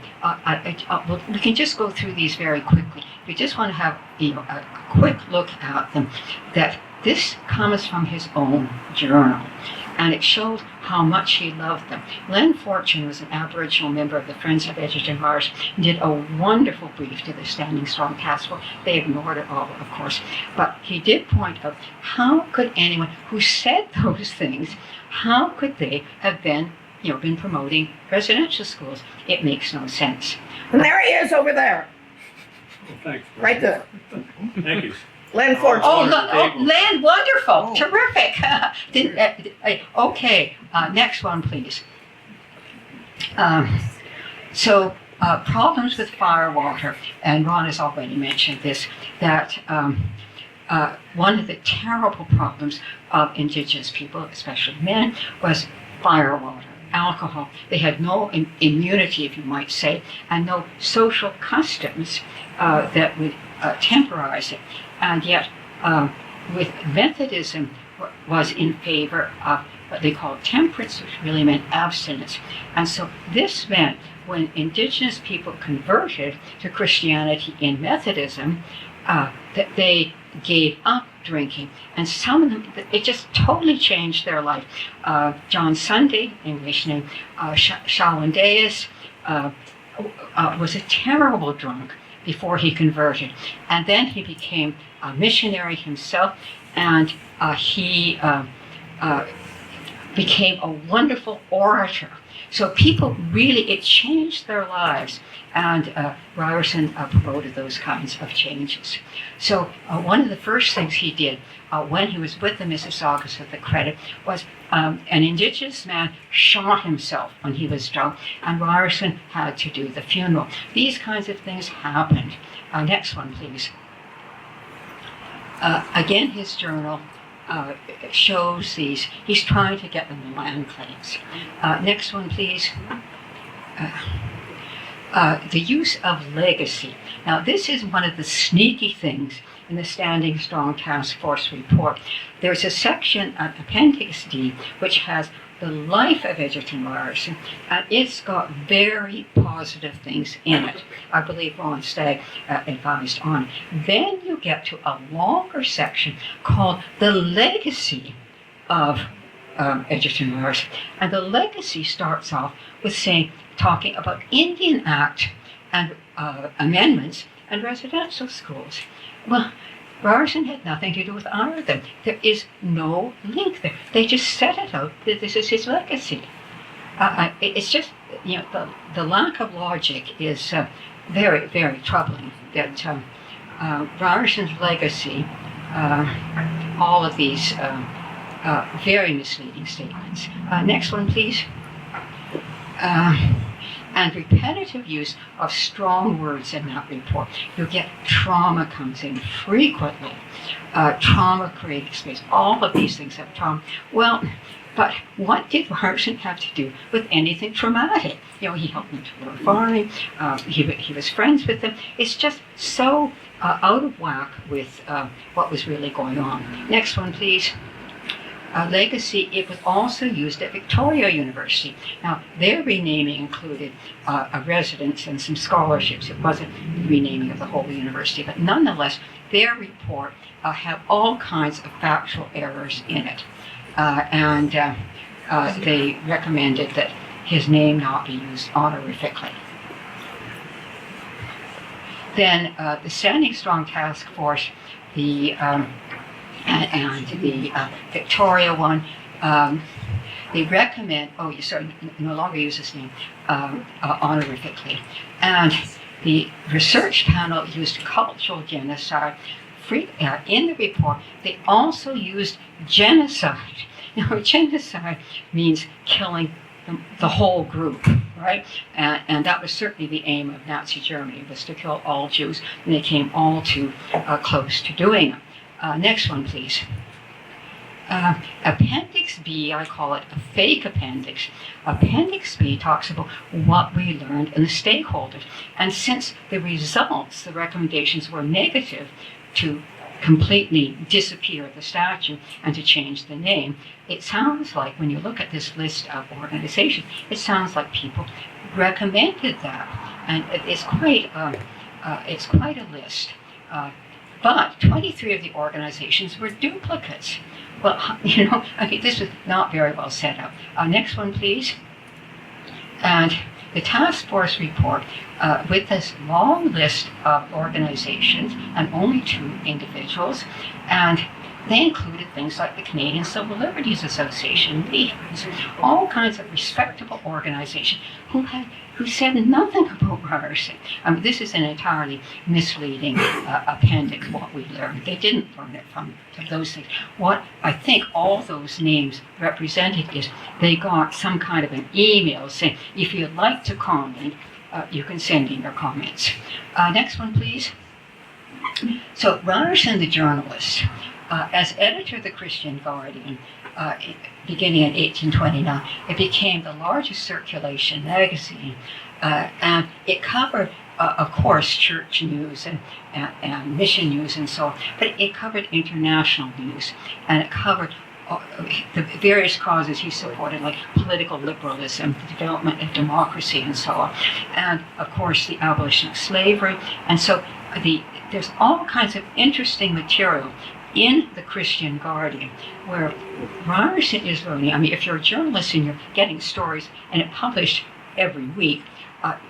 we can just go through these very quickly. If you just want to have a quick look at them, that this comes from his own journal, and it shows how much he loved them. Lynn Fortune was an Aboriginal member of the Friends of Egerton Ryerson and did a wonderful brief to the Standing Strong Task Force. They ignored it all, of course. But he did point out, how could anyone who said those things, how could they have been promoting residential schools? It makes no sense. And there he is over there, Well, thanks. right there. Thank you. Len Fortune. Lynn, wonderful, terrific. Okay, next one, please. Problems with fire water, and Ron has already mentioned this, that one of the terrible problems of Indigenous people, especially men, was fire water, alcohol. They had no immunity, if you might say, and no social customs that would temporize it. And yet, with Methodism was in favor of what they called temperance, which really meant abstinence. And so this meant when Indigenous people converted to Christianity in Methodism, that they gave up drinking. And some of them, it just totally changed their life. John Sunday, English name, Shawandeus, was a terrible drunk before he converted. And then he became a missionary himself, and he became a wonderful orator. So people really, it changed their lives, and Ryerson promoted those kinds of changes. So one of the first things he did when he was with the Mississaugas of the Credit was an Indigenous man shot himself when he was drunk, and Ryerson had to do the funeral. These kinds of things happened. Next one, please. Again, his journal shows these. He's trying to get them the land claims. Next one, please. The use of legacy. Now, this is one of the sneaky things in the Standing Strong Task Force report. There's a section, Appendix D, which has the life of Egerton Ryerson, and it's got very positive things in it. I believe Ron Stagg advised on it. Then you get to a longer section called the legacy of Egerton Ryerson. And the legacy starts off with talking about Indian Act and amendments and residential schools. Well, Ryerson had nothing to do with either of them. There is no link there. They just set it out that this is his legacy. It's just, the lack of logic is very, very troubling. That Ryerson's legacy, all of these very misleading statements. Next one, please. and repetitive use of strong words in that report. You get trauma comes in frequently. Trauma creates space. All of these things have trauma. Well, but what did Ryerson have to do with anything traumatic? He helped them to learn farming. He was friends with them. It's just so out of whack with what was really going on. Next one, please. Legacy, it was also used at Victoria University. Now, their renaming included a residence and some scholarships. It wasn't renaming of the whole university, but nonetheless, their report had all kinds of factual errors in it. And they recommended that his name not be used honorifically. Then the Standing Strong Task Force, and the Victoria one, they recommend, no longer use his name honorifically. And the research panel used cultural genocide. In the report, they also used genocide. Genocide means killing the whole group, right? And that was certainly the aim of Nazi Germany, was to kill all Jews, and they came all too close to doing it. Next one, please. Appendix B, I call it a fake appendix. Appendix B talks about what we learned in the stakeholders. And since the results, the recommendations were negative to completely disappear the statue and to change the name, it sounds like, when you look at this list of organizations, it sounds like people recommended that. And it's quite a list. But 23 of the organizations were duplicates. Well, this was not very well set up. Next one, please. And the task force report, with this long list of organizations and only 2 individuals, and they included things like the Canadian Civil Liberties Association, leaders, all kinds of respectable organizations who said nothing about Ryerson. This is an entirely misleading appendix, what we learned. They didn't learn it from those things. What I think all those names represented is they got some kind of an email saying, if you'd like to comment, you can send in your comments. Next one, please. So Ryerson, the journalist, as editor of the Christian Guardian, beginning in 1829, it became the largest circulation magazine, and it covered, of course, church news and mission news and so on, but it covered international news, and it covered the various causes he supported, like political liberalism, the development of democracy, and so on, and of course the abolition of slavery. And so there's all kinds of interesting material in the Christian Guardian, where Ryerson is learning. If you're a journalist and you're getting stories and it published every week,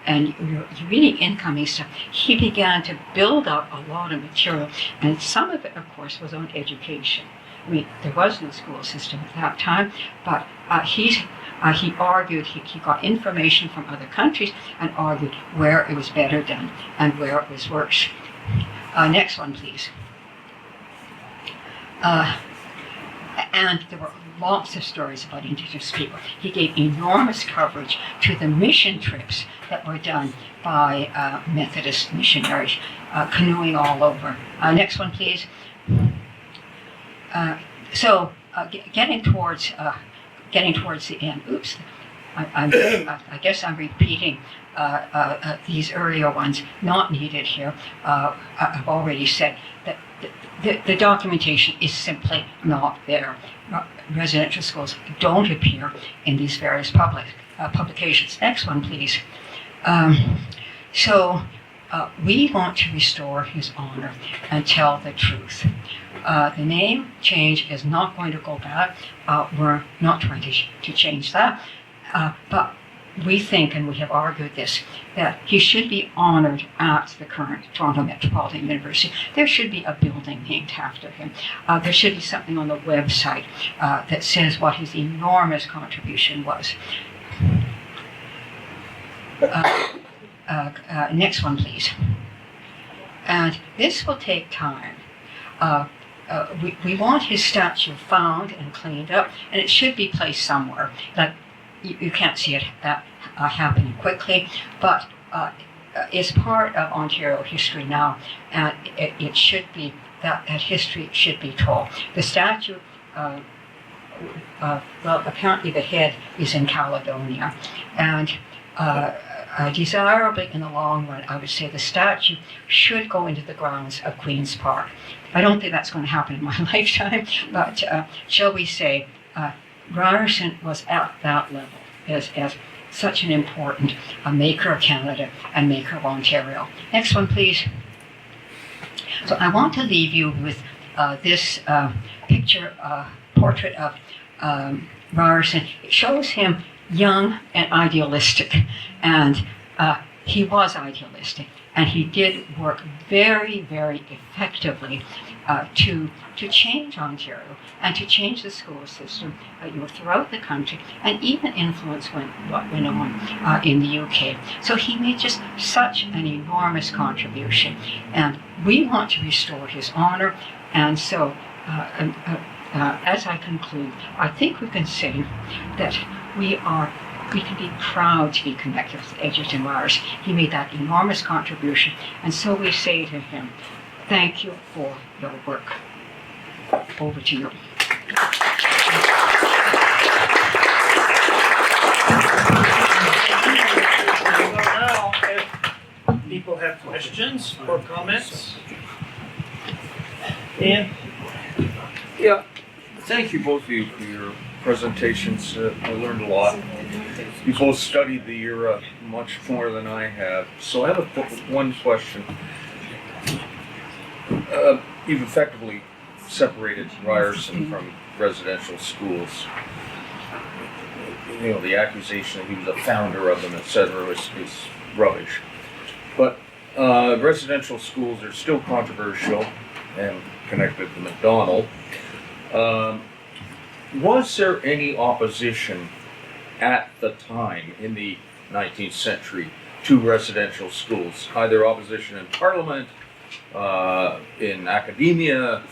and you're reading incoming stuff, he began to build up a lot of material, and some of it, of course, was on education. There was no school system at that time, but he argued, he got information from other countries and argued where it was better done and where it was worse. Next one, please. And there were lots of stories about Indigenous people. He gave enormous coverage to the mission trips that were done by Methodist missionaries, canoeing all over. Next one, please. Getting towards the end. Oops, I guess I'm repeating these earlier ones. Not needed here. I've already said that the documentation is simply not there. Residential schools don't appear in these various publications. Next one, please. We want to restore his honor and tell the truth. The name change is not going to go back. We're not trying to change that. But we think, and we have argued this, that he should be honored at the current Toronto Metropolitan University. There should be a building named after him. There should be something on the website that says what his enormous contribution was. Next one, please. And this will take time. We want his statue found and cleaned up, and it should be placed somewhere. Like you can't see it that happening quickly, but it's part of Ontario history now, and it should be, that history should be told. The statue, well, apparently the head is in Caledonia, and desirably in the long run, I would say the statue should go into the grounds of Queen's Park. I don't think that's going to happen in my lifetime, but shall we say, Ryerson was at that level as such an important maker of Canada and maker of Ontario. Next one, please. So I want to leave you with this portrait of Ryerson. It shows him young and idealistic, and he was idealistic, and he did work very, very effectively to change Ontario and to change the school system throughout the country, and even influence what went on in the UK. So he made just such an enormous contribution, and we want to restore his honor. And so, as I conclude, I think we can say that we can be proud to be connected with Egerton Ryerson. He made that enormous contribution, and so we say to him, thank you for your work. Over to you. Now, if people have questions or comments. Ian? Yeah, thank you both of you for your presentations. I learned a lot. You both studied the era much more than I have. So I have one question. You've effectively separated Ryerson from residential schools. You know, the accusation that he was a founder of them, etc., is rubbish. But residential schools are still controversial and connected to McDonald. Was there any opposition at the time in the 19th century to residential schools? Either opposition in Parliament, in academia,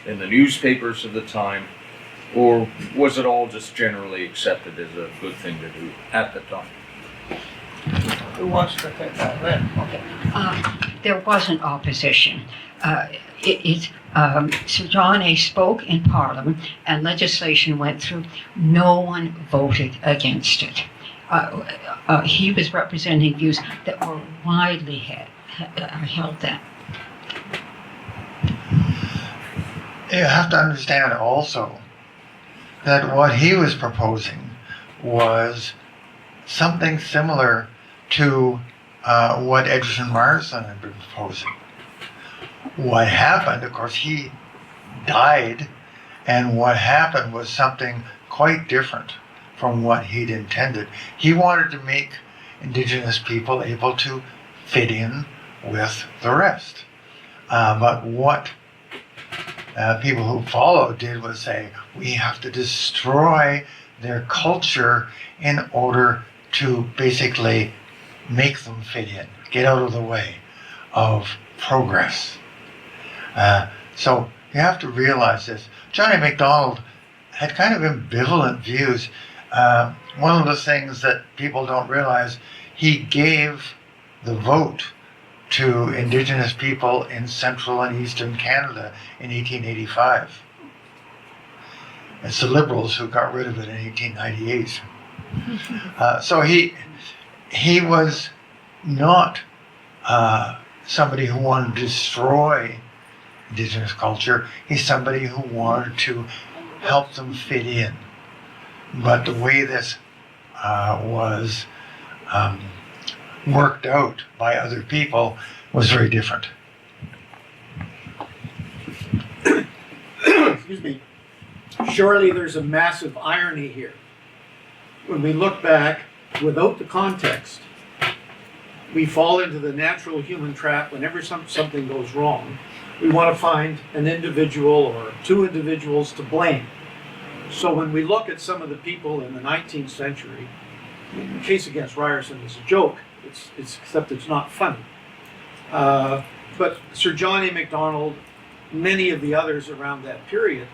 in the newspapers of the time, or was it all just generally accepted as a good thing to do at the time? Who wants to take that? Lynn? Okay. There wasn't opposition. Sir John A. spoke in Parliament, and legislation went through. No one voted against it. He was representing views that were widely held then. You have to understand also that what he was proposing was something similar to what Egerton Ryerson had been proposing. What happened, of course, he died, and what happened was something quite different from what he'd intended. He wanted to make Indigenous people able to fit in with the rest. But what people who followed did was say, we have to destroy their culture in order to basically make them fit in, get out of the way of progress. So you have to realize this. John A. McDonald had kind of ambivalent views. One of the things that people don't realize, he gave the vote to Indigenous people in central and eastern Canada in 1885. It's the Liberals who got rid of it in 1898. So he was not somebody who wanted to destroy Indigenous culture. He's somebody who wanted to help them fit in. But the way this was worked out by other people was very different. Excuse me. Surely there's a massive irony here. When we look back, without the context, we fall into the natural human trap. Whenever something goes wrong, we want to find an individual or two individuals to blame. So when we look at some of the people in the 19th century, the case against Ryerson is a joke, except it's not funny. But Sir John A. MacDonald, many of the others around that period,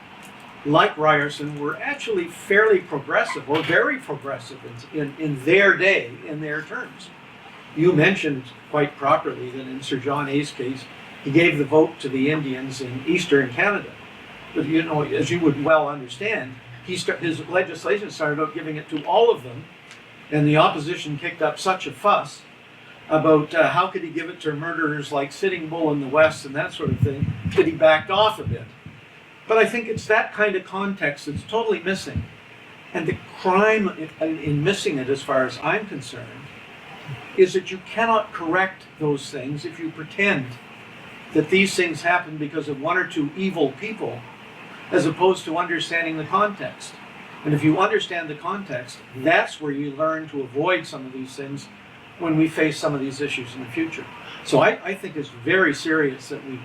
like Ryerson, were actually fairly progressive or very progressive in their day, in their terms. You mentioned quite properly that in Sir John A.'s case, he gave the vote to the Indians in Eastern Canada. But you know, as you would well understand, his legislation started out giving it to all of them, and the opposition kicked up such a fuss about how could he give it to murderers like Sitting Bull in the West and that sort of thing, that he backed off a bit. But I think it's that kind of context that's totally missing. And the crime in missing it, as far as I'm concerned, is that you cannot correct those things if you pretend that these things happen because of one or two evil people, as opposed to understanding the context. And if you understand the context, that's where you learn to avoid some of these things when we face some of these issues in the future. So I think it's very serious that we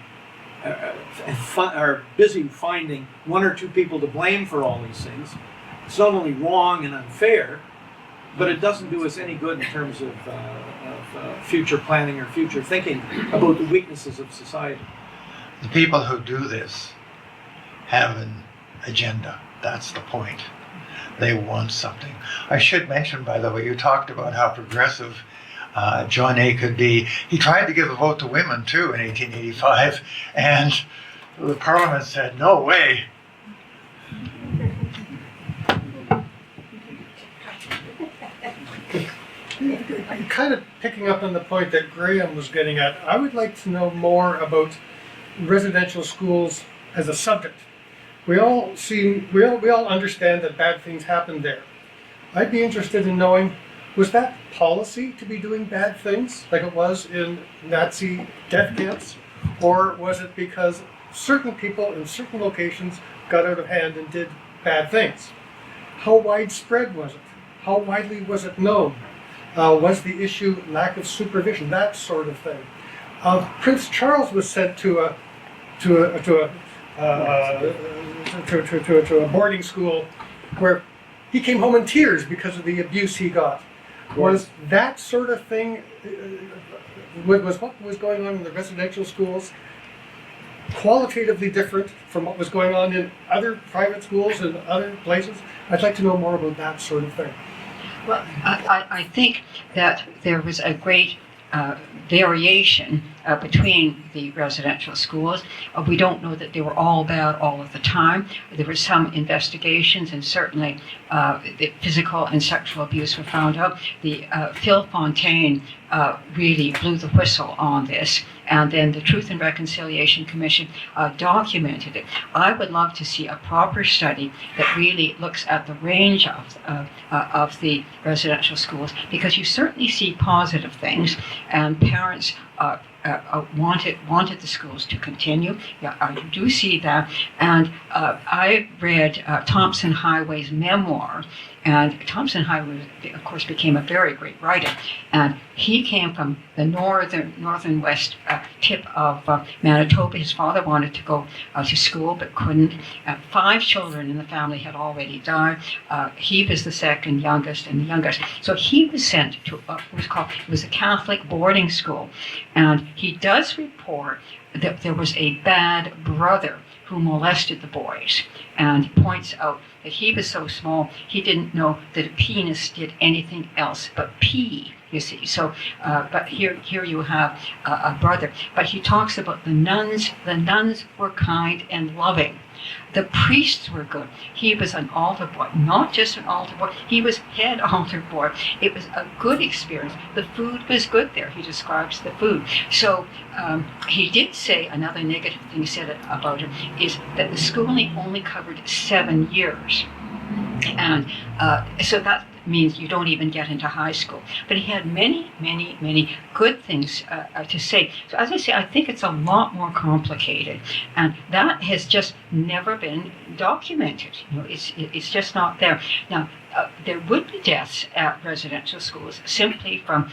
are busy finding one or two people to blame for all these things. It's not only wrong and unfair, but it doesn't do us any good in terms of future planning or future thinking about the weaknesses of society. The people who do this have an agenda. That's the point. They want something. I should mention, by the way, you talked about how progressive John A. could be. He tried to give a vote to women, too, in 1885, and the Parliament said, no way. Kind of picking up on the point that Graham was getting at, I would like to know more about residential schools as a subject. We all understand that bad things happen there. I'd be interested in knowing, was that policy to be doing bad things like it was in Nazi death camps? Or was it because certain people in certain locations got out of hand and did bad things? How widespread was it? How widely was it known? Was the issue lack of supervision? That sort of thing. Prince Charles was sent to a boarding school where he came home in tears because of the abuse he got. Was that sort of thing, was what was going on in the residential schools qualitatively different from what was going on in other private schools and other places? I'd like to know more about that sort of thing. Well, I think that there was a great variation between the residential schools. We don't know that they were all bad all of the time. There were some investigations, and certainly the physical and sexual abuse were found out. The Phil Fontaine really blew the whistle on this, and then the Truth and Reconciliation Commission documented it. I would love to see a proper study that really looks at the range of the residential schools, because you certainly see positive things, and parents wanted the schools to continue. Yeah, you do see that. And I read Thompson Highway's memoir, and Thompson Highway, of course, became a very great writer. And he came from the northern west tip of Manitoba. His father wanted to go to school but couldn't. 5 children in the family had already died. He was the second youngest and the youngest. So he was sent to it was a Catholic boarding school. And he does report that there was a bad brother who molested the boys, and points out that he was so small he didn't know that a penis did anything else but pee, you see. So, but here you have a brother. But he talks about the nuns. The nuns were kind and loving. The priests were good. He was an altar boy, not just an altar boy. He was head altar boy. It was a good experience. The food was good there. He describes the food. So he did say, another negative thing he said about it is that the schooling only covered 7 years. And so that means you don't even get into high school. But he had many, many, many good things to say. So as I say, I think it's a lot more complicated, and that has just never been documented. You know, it's just not there. Now, there would be deaths at residential schools simply from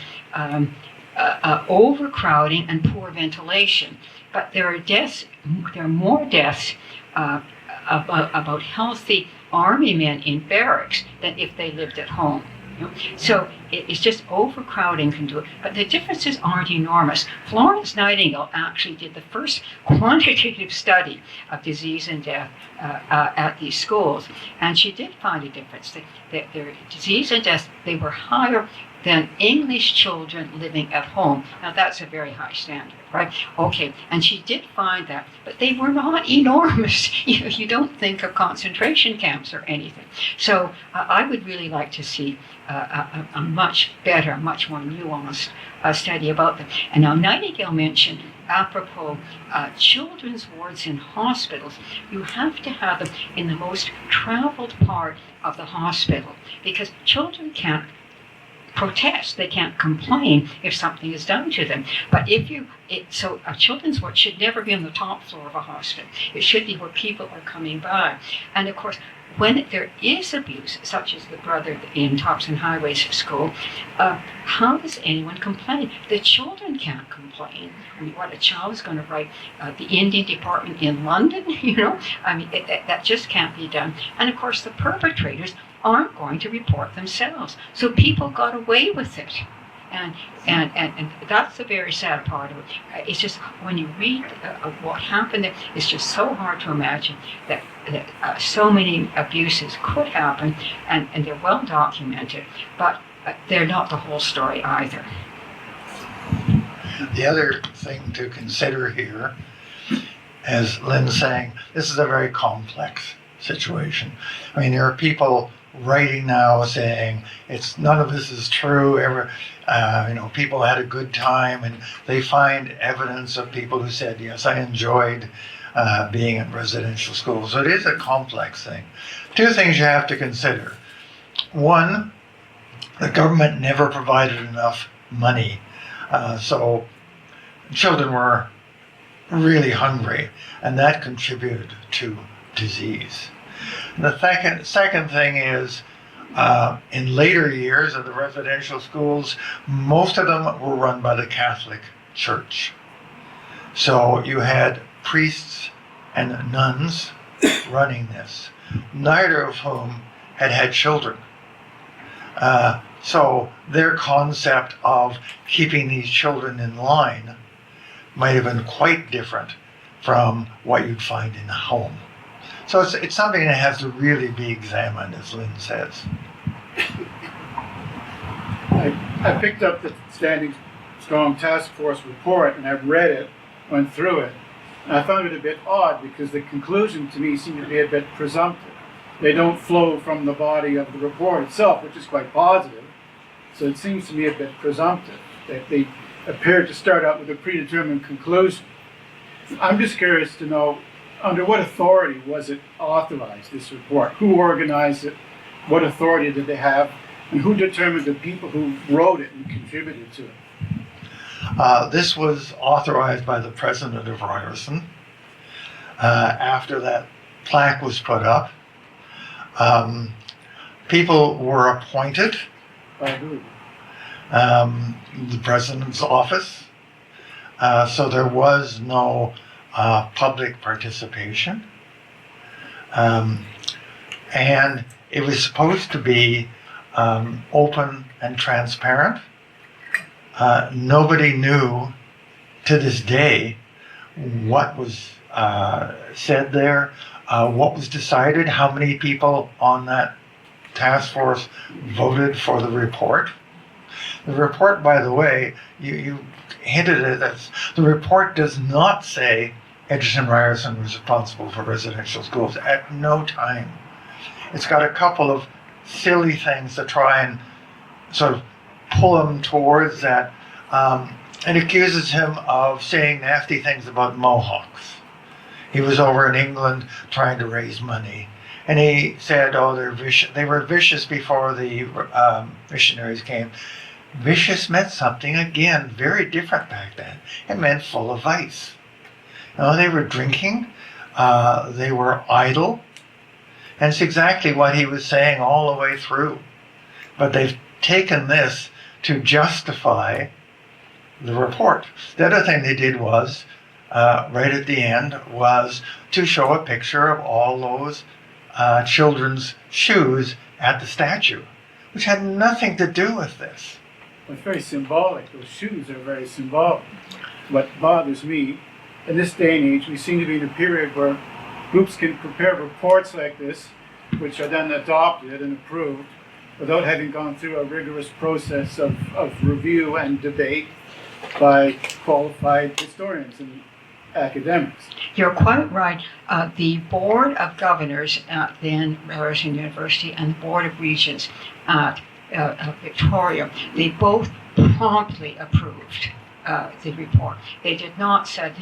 overcrowding and poor ventilation. But there are more deaths about healthy army men in barracks than if they lived at home. You know? So it's just overcrowding can do it. But the differences aren't enormous. Florence Nightingale actually did the first quantitative study of disease and death at these schools, and she did find a difference. Their disease and death, they were higher than English children living at home. Now that's a very high standard, right? Okay, and she did find that, but they were not enormous. You don't think of concentration camps or anything. So I would really like to see a much better, much more nuanced study about them. And now Nightingale mentioned, apropos children's wards in hospitals, you have to have them in the most traveled part of the hospital, because children can't protest, they can't complain if something is done to them. But so a children's ward should never be on the top floor of a hospital. It should be where people are coming by. And of course, when there is abuse, such as the brother in Thompson Highway's school, how does anyone complain? The children can't complain. I mean, what, a child is going to write the Indian Department in London? I mean, that just can't be done. And of course, the perpetrators aren't going to report themselves. So people got away with it. And that's the very sad part of it. It's just, when you read what happened there, it's just so hard to imagine that so many abuses could happen, and they're well documented, but they're not the whole story either. The other thing to consider here, as Lynn's saying, this is a very complex situation. I mean, there are people writing now saying none of this is true. People had a good time, and they find evidence of people who said, yes, I enjoyed being in residential school. So it is a complex thing. Two things you have to consider. One, the government never provided enough money, so children were really hungry, and that contributed to disease. The second thing is, in later years of the residential schools, most of them were run by the Catholic Church. So you had priests and nuns running this, neither of whom had children. So their concept of keeping these children in line might have been quite different from what you'd find in a home. So it's something that has to really be examined, as Lynn says. I picked up the Standing Strong Task Force report, and I've read it, went through it, and I found it a bit odd because the conclusion to me seemed to be a bit presumptive. They don't flow from the body of the report itself, which is quite positive. So it seems to me a bit presumptive that they appear to start out with a predetermined conclusion. I'm just curious to know, under what authority was it authorized, this report? Who organized it? What authority did they have? And who determined the people who wrote it and contributed to it? This was authorized by the president of Ryerson. After that plaque was put up, people were appointed. By who? The president's office. So there was no public participation. And it was supposed to be open and transparent. Nobody knew to this day what was said there, what was decided, how many people on that task force voted for the report. The report, by the way, you hinted at this, the report does not say Egerton Ryerson was responsible for residential schools at no time. It's got a couple of silly things to try and sort of pull him towards that. It accuses him of saying nasty things about Mohawks. He was over in England trying to raise money, and he said, "Oh, they're vicious. They were vicious before the missionaries came." Vicious meant something, again, very different back then. It meant full of vice. They were drinking, they were idle, and it's exactly what he was saying all the way through. But they've taken this to justify the report. The other thing they did was, right at the end, was to show a picture of all those children's shoes at the statue, which had nothing to do with this. It's very symbolic. Those shoes are very symbolic. What bothers me, in this day and age, we seem to be in a period where groups can prepare reports like this, which are then adopted and approved, without having gone through a rigorous process of review and debate by qualified historians and academics. You're quite right. The Board of Governors at then Ryerson University and the Board of Regents at Victoria, they both promptly approved the report. They did not send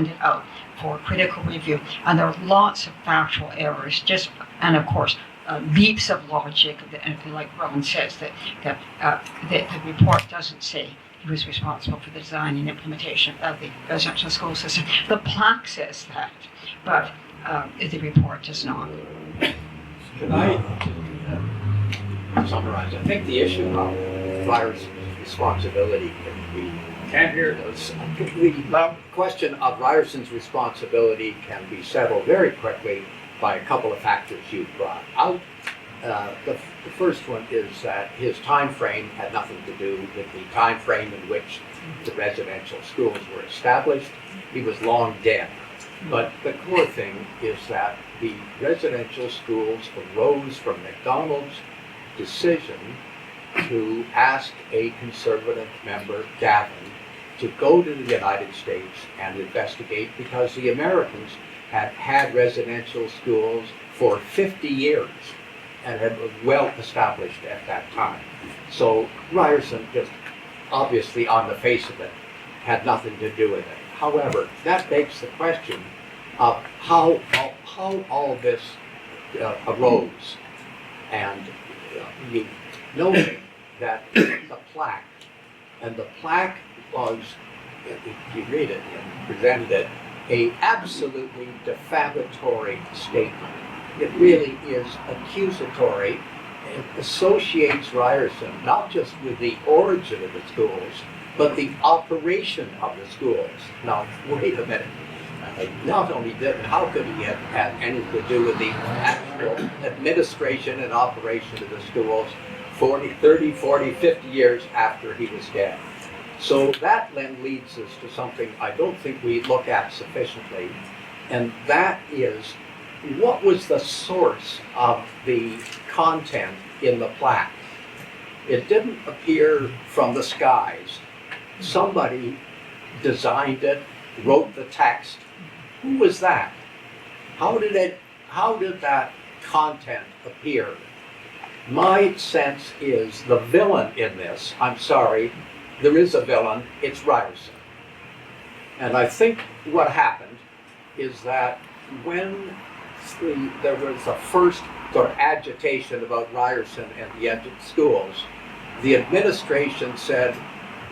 it out for critical review, and there are lots of factual errors, and of course, leaps of logic, and like Rowan says, that the report doesn't say he was responsible for the design and implementation of the residential school system. The plaque says that, but the report does not. Can I summarize? I think the issue of Ryerson's responsibility can't hear those. The question of Ryerson's responsibility can be settled very quickly by a couple of factors you brought out. The first one is that his time frame had nothing to do with the time frame in which the residential schools were established. He was long dead. But the core thing is that the residential schools arose from McDonald's decision to ask a conservative member, Gavin, to go to the United States and investigate, because the Americans had had residential schools for 50 years and had been well established at that time. So Ryerson just obviously on the face of it had nothing to do with it. However, that begs the question of how all this arose. And you know that the plaque, and the plaque was, if you read it and presented it, a absolutely defamatory statement. It really is accusatory. It associates Ryerson not just with the origin of the schools, but the operation of the schools. Now, wait a minute. Not only did, how could he have had anything to do with the actual administration and operation of the schools 30, 40, 50 years after he was dead? So that then leads us to something I don't think we look at sufficiently, and that is, what was the source of the content in the plaque? It didn't appear from the skies. Somebody designed it, wrote the text. Who was that? How did that content appear? My sense is the villain in this, I'm sorry, there is a villain, it's Ryerson. And I think what happened is that when there was the first sort of agitation about Ryerson and the Egerton schools, the administration said,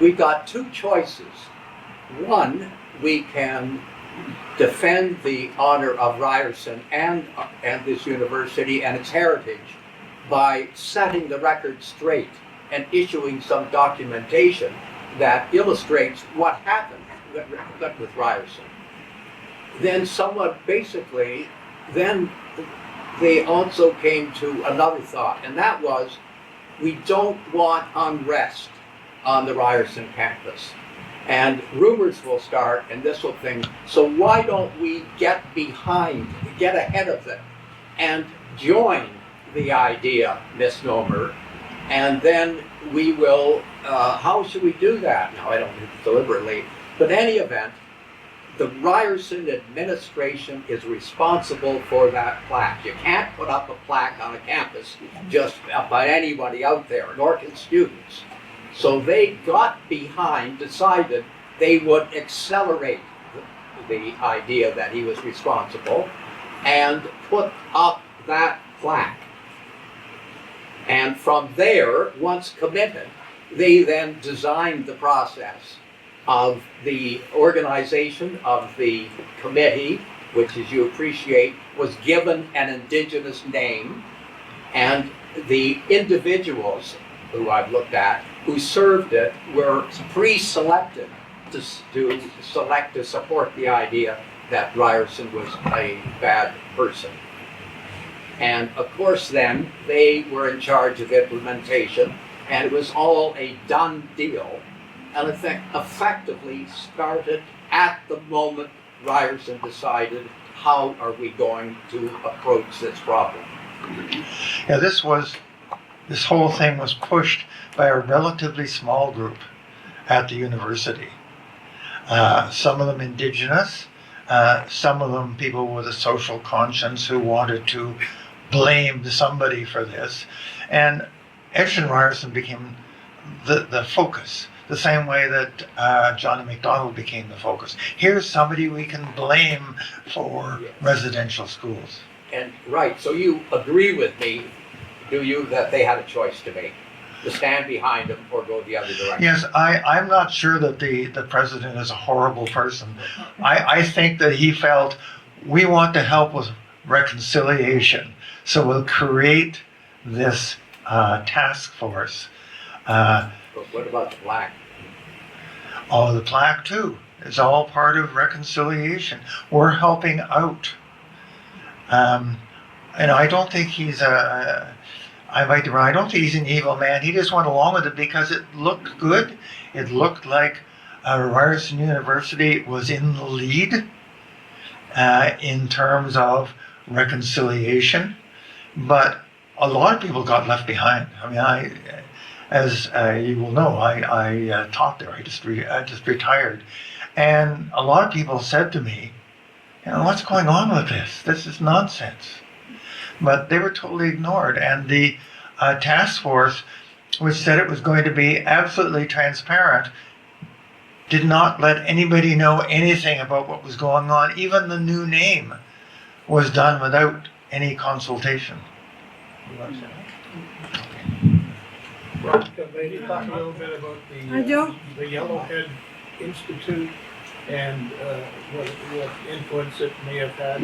we've got two choices. One, we can defend the honor of Ryerson and this university and its heritage by setting the record straight and issuing some documentation that illustrates what happened with Ryerson. Then somewhat basically, then they also came to another thought, and that was, we don't want unrest on the Ryerson campus. And rumors will start, and this will thing. So why don't we get ahead of it, and join the idea misnomer, and then we will, how should we do that? Now, I don't do it deliberately, but in any event, the Ryerson administration is responsible for that plaque. You can't put up a plaque on a campus just by anybody out there, nor can students. So they got behind, decided they would accelerate the idea that he was responsible and put up that plaque. And from there, once committed, they then designed the process of the organization of the committee, which, as you appreciate, was given an indigenous name, and the individuals who I've looked at who served it were pre-selected to support the idea that Ryerson was a bad person. And of course then, they were in charge of implementation, and it was all a done deal, and effectively started at the moment Ryerson decided, how are we going to approach this problem? Yeah, this whole thing was pushed by a relatively small group at the university. Some of them indigenous, some of them people with a social conscience who wanted to blame somebody for this. And Egerton Ryerson became the focus, the same way that Johnny McDonald became the focus. Here's somebody we can blame for residential schools. And right, so you agree with me, do you, that they had a choice to make? To stand behind them or go the other direction? Yes, I'm not sure that the president is a horrible person. I think that he felt, we want to help with reconciliation, so we'll create this task force. But what about the plaque? Oh, the plaque too. It's all part of reconciliation. We're helping out. And I don't think he's I might be wrong. I don't think he's an evil man. He just went along with it because it looked good. It looked like Ryerson University was in the lead in terms of reconciliation. But a lot of people got left behind. I mean, as you will know, I taught there. I just retired. And a lot of people said to me, what's going on with this? This is nonsense. But they were totally ignored. And the task force, which said it was going to be absolutely transparent, did not let anybody know anything about what was going on. Even the new name was done without any consultation. Well, can maybe talk a little bit about the Yellowhead Institute and what influence it may have had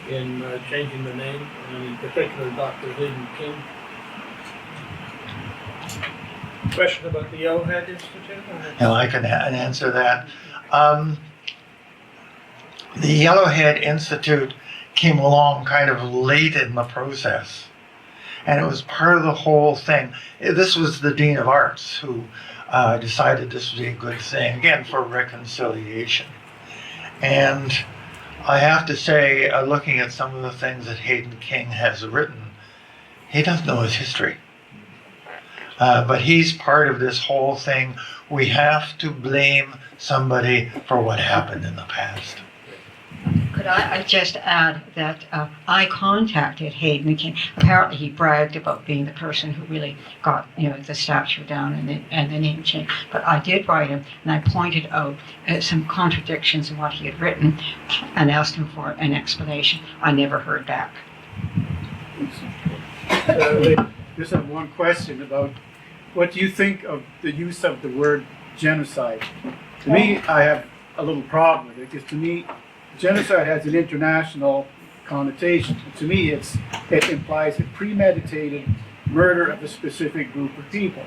in changing the name, and in particular Dr. Lynn King. Question about the Yellowhead Institute? I can answer that. The Yellowhead Institute came along kind of late in the process, and it was part of the whole thing. This was the Dean of Arts who decided this would be a good thing, again, for reconciliation. And I have to say, looking at some of the things that Hayden King has written, he doesn't know his history. But he's part of this whole thing. We have to blame somebody for what happened in the past. Could I just add that I contacted Hayden King. Apparently he bragged about being the person who really got the statue down and the name change. But I did write him, and I pointed out some contradictions in what he had written and asked him for an explanation. I never heard back. Just have one question about what do you think of the use of the word genocide? To me, I have a little problem with it, because to me, genocide has an international connotation. To me, it implies a premeditated murder of a specific group of people.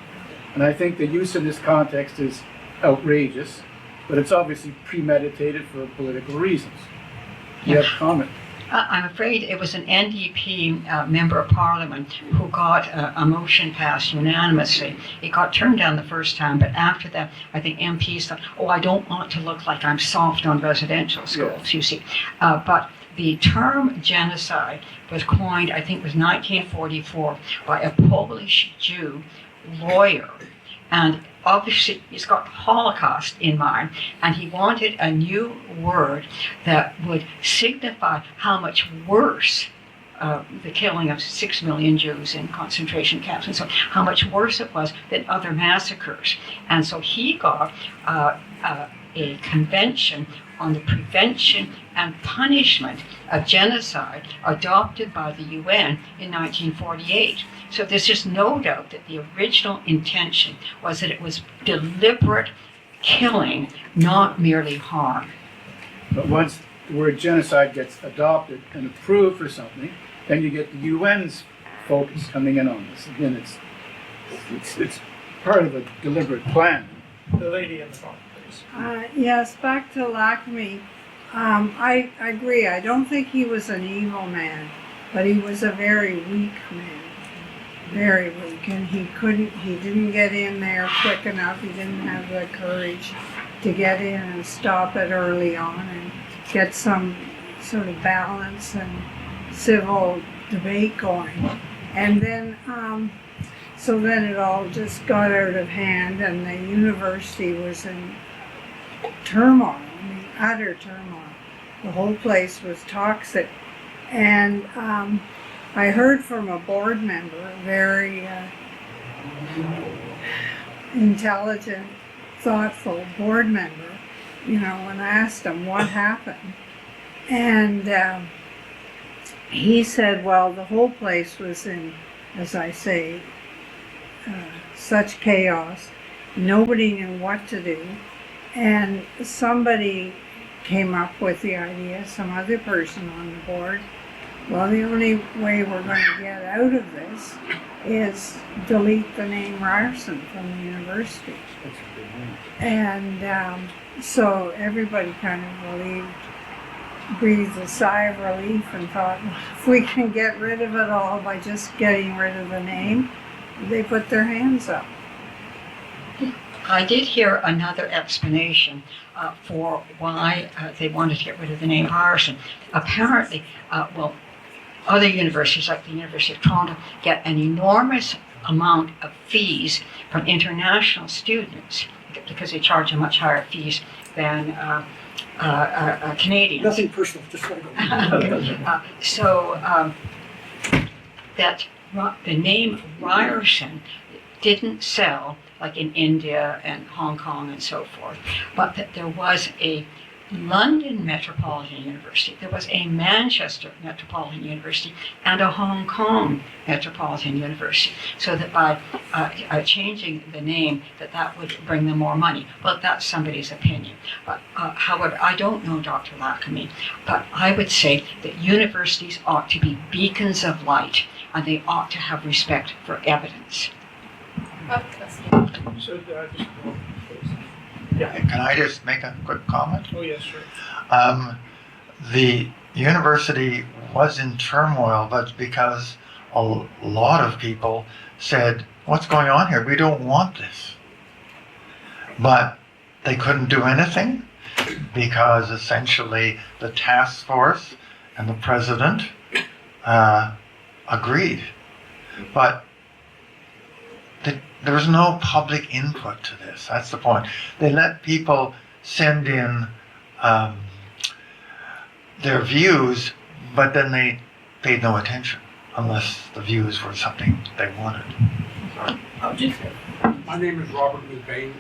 And I think the use in this context is outrageous, but it's obviously premeditated for political reasons. You have a comment? I'm afraid it was an NDP member of parliament who got a motion passed unanimously. It got turned down the first time, but after that, I think MPs thought, I don't want to look like I'm soft on residential schools, you see. But the term genocide was coined, I think it was 1944, by a Polish Jew lawyer. And obviously, he's got Holocaust in mind, and he wanted a new word that would signify how much worse the killing of 6 million Jews in concentration camps, and so how much worse it was than other massacres. And so he got a convention on the prevention and punishment of genocide adopted by the UN in 1948. So there's just no doubt that the original intention was that it was deliberate killing, not merely harm. But once the word genocide gets adopted and approved for something, then you get the UN's focus coming in on this. Again, it's part of a deliberate plan. The lady in the front, please. Yes, back to Lackme. I agree. I don't think he was an evil man. but he was a very weak man, very weak, and he didn't get in there quick enough. He didn't have the courage to get in and stop it early on and get some sort of balance and civil debate going. And then, so then it all just got out of hand, and the university was in turmoil, I mean, utter turmoil. The whole place was toxic. And I heard from a board member, a very intelligent, thoughtful board member, when I asked him what happened. And he said, well, the whole place was in, as I say, such chaos. Nobody knew what to do. And somebody came up with the idea, some other person on the board, well, the only way we're going to get out of this is delete the name Ryerson from the university. And so everybody kind of breathed a sigh of relief and thought, well, if we can get rid of it all by just getting rid of the name, they put their hands up. I did hear another explanation for why they wanted to get rid of the name Ryerson. Apparently, other universities like the University of Toronto get an enormous amount of fees from international students because they charge a much higher fees than Canadians. Nothing personal, just want to go. So that the name Ryerson didn't sell like in India and Hong Kong and so forth, but that there was a London Metropolitan University, there was a Manchester Metropolitan University, and a Hong Kong Metropolitan University, so that by changing the name, that would bring them more money. Well, that's somebody's opinion. But however, I don't know Dr. Lacamy, but I would say that universities ought to be beacons of light, and they ought to have respect for evidence. Can I just make a quick comment? Oh, yes, sure. The university was in turmoil, but because a lot of people said, what's going on here? We don't want this. But they couldn't do anything because essentially the task force and the president agreed. But there was no public input to this. That's the point. They let people send in their views, but then they paid no attention unless the views were something they wanted. Sorry. My name is Robert McBain.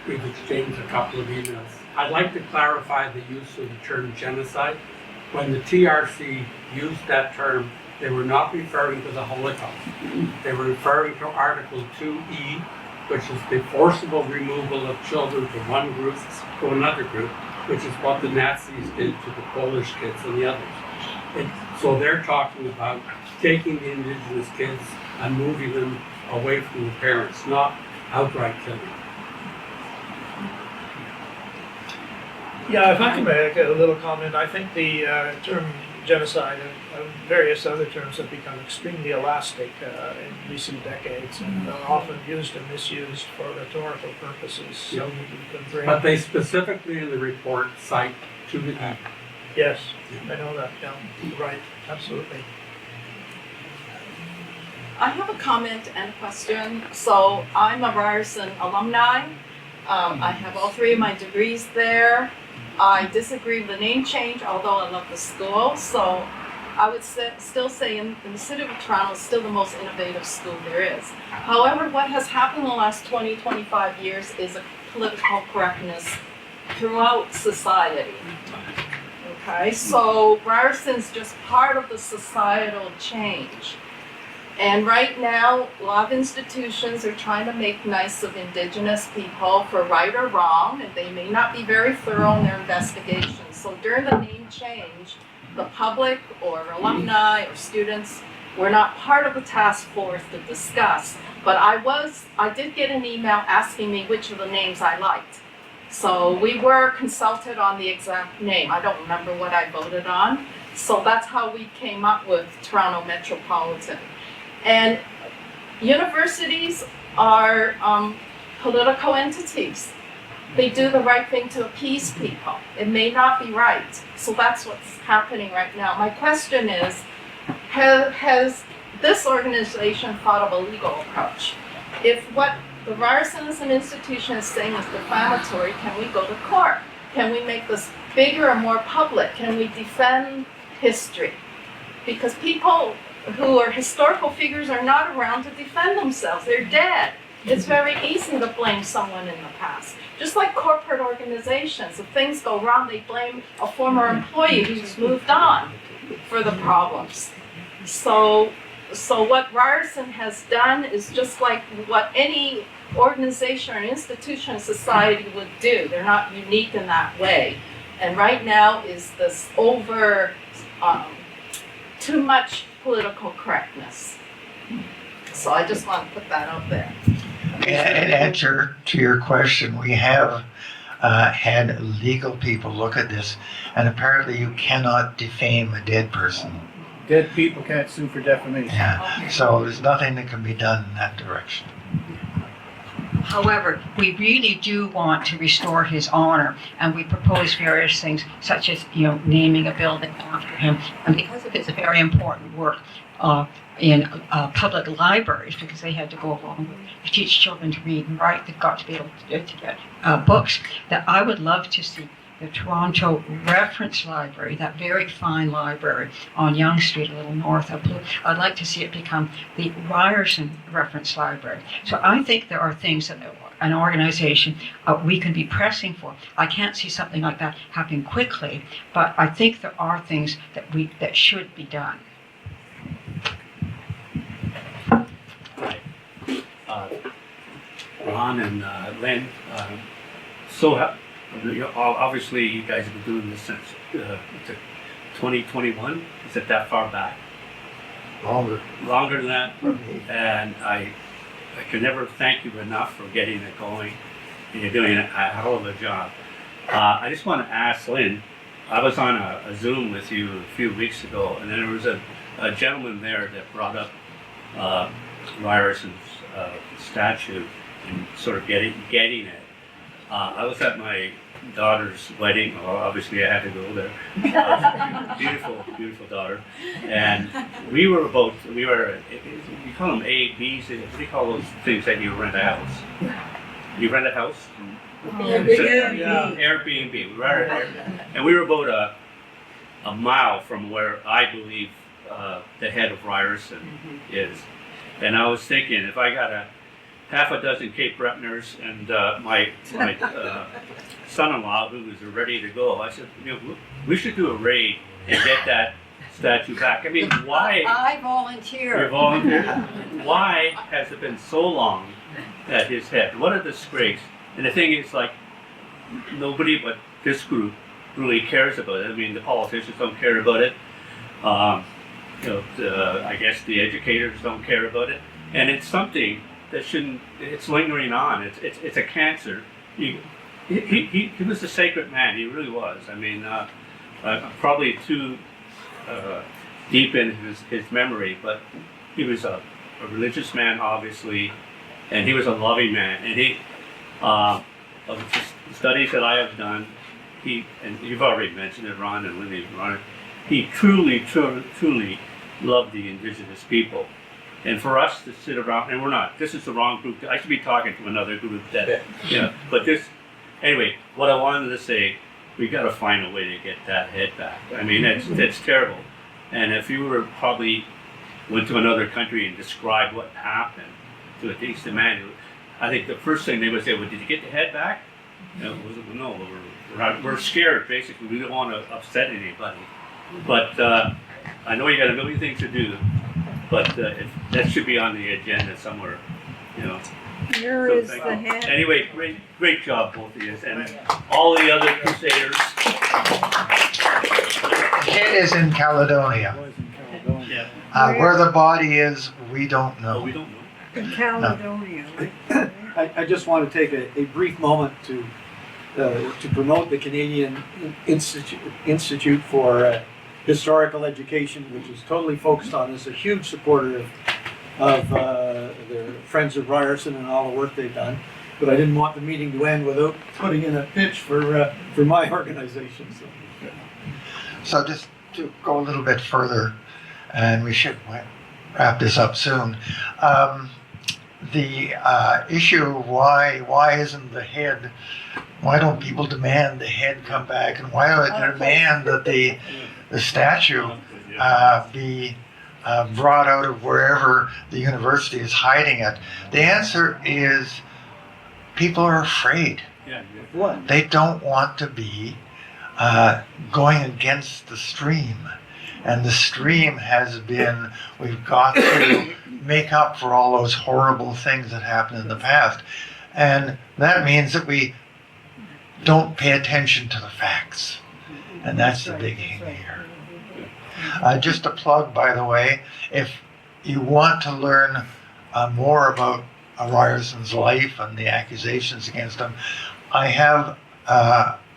We've exchanged a couple of emails. I'd like to clarify the use of the term genocide. When the TRC used that term, they were not referring to the Holocaust. They were referring to Article 2E, which is the forcible removal of children from one group to another group, which is what the Nazis did to the Polish kids and the others. So they're talking about taking the indigenous kids and moving them away from the parents, not outright killing. Yeah, if I can make a little comment, I think the term genocide and various other terms have become extremely elastic in recent decades and are often used and misused for rhetorical purposes. So you can bring... But they specifically in the report cite 2E. Yes, I know that, yeah, right, absolutely. I have a comment and a question. So I'm a Ryerson alumni. I have all three of my degrees there. I disagree with the name change, although I love the school. So I would still say in the city of Toronto is still the most innovative school there is. However, what has happened in the last 20, 25 years is a political correctness throughout society. Okay, so Ryerson's just part of the societal change. And right now, a lot of institutions are trying to make nice of Indigenous people for right or wrong, and they may not be very thorough in their investigations. So during the name change, the public or alumni or students were not part of the task force to discuss. But I did get an email asking me which of the names I liked. So we were consulted on the exact name. I don't remember what I voted on, So that's how we came up with Toronto Metropolitan. And universities are political entities. They do the right thing to appease people. It may not be right. So that's what's happening right now. My question is, has this organization thought of a legal approach? If what the Ryerson as an institution is saying is defamatory, can we go to court? Can we make this bigger and more public? Can we defend history? Because people who are historical figures are not around to defend themselves. They're dead. It's very easy to blame someone in the past. Just like corporate organizations, if things go wrong, they blame a former employee who's moved on for the problems. So what Ryerson has done is just like what any organization or institution in society would do. They're not unique in that way. And right now is this too much political correctness. So I just want to put that out there. In answer to your question, we have had legal people look at this, and apparently you cannot defame a dead person. Dead people can't sue for defamation. Yeah, so there's nothing that can be done in that direction. However, we really do want to restore his honor, and we propose various things, such as, naming a building after him. And because of his very important work in public libraries, because they had to go along to teach children to read and write, they've got to be able to get books, that I would love to see the Toronto Reference Library, that very fine library on Yonge Street, a little north of Blue. I'd like to see it become the Ryerson Reference Library. So I think there are things that an organization we can be pressing for. I can't see something like that happening quickly, but I think there are things that should be done. Ron and Lynn, obviously you guys have been doing this since 2021. Is it that far back? Longer than that. And I can never thank you enough for getting it going. And you're doing a hell of a job. I just want to ask Lynn, I was on a Zoom with you a few weeks ago, and then there was a gentleman there that brought up Ryerson's statue and sort of getting it. I was at my daughter's wedding. Well, obviously I had to go there. Beautiful daughter. And we call them A, B's, what do you call those things that you rent a house? You rent a house? Airbnb. And we were about a mile from where I believe the head of Ryerson is. And I was thinking, if I got half a dozen Cape Bretoners and my son-in-law who was ready to go, I said, we should do a raid and get that statue back. I mean, why? I volunteer. You volunteer? Why has it been so long at his head? What a disgrace. And the thing is, like, nobody but this group really cares about it. I mean, the politicians don't care about it. I guess the educators don't care about it. And it's something that shouldn't, it's lingering on. It's a cancer. He was a sacred man. He really was. I mean, probably too deep in his memory, but he was a religious man, obviously, and he was a loving man. And he, of the studies that I have done, and you've already mentioned it, Ron and Lindy, he truly loved the indigenous people. And for us to sit around, and we're not, this is the wrong group. I should be talking to another group that, but anyway, what I wanted to say, we got to find a way to get that head back. I mean, that's terrible. And if you went to another country and described what happened to a decent man, I think the first thing they would say, well, did you get the head back? No, we're scared, basically. We don't want to upset anybody. But I know you got a million things to do, but that should be on the agenda somewhere, Here So is thank the you. head. Anyway, great job, both of you, and all the other crusaders. Head is in Caledonia. Where the body is, we don't know. We don't know. In Caledonia. I just want to take a brief moment to promote the Canadian Institute for historical education, which is totally focused on, is a huge supporter of the Friends of Ryerson and all the work they've done. But I didn't want the meeting to end without putting in a pitch for my organization. So just to go a little bit further, and we should wrap this up soon. The issue of why isn't the head, why don't people demand the head come back, and why don't they demand that the statue be brought out of wherever the university is hiding it? The answer is people are afraid. What? They don't want to be going against the stream. And the stream has been, we've got to make up for all those horrible things that happened in the past. And that means that we don't pay attention to the facts. And that's the big thing here. Just a plug, by the way, if you want to learn more about Ryerson's life and the accusations against him, I have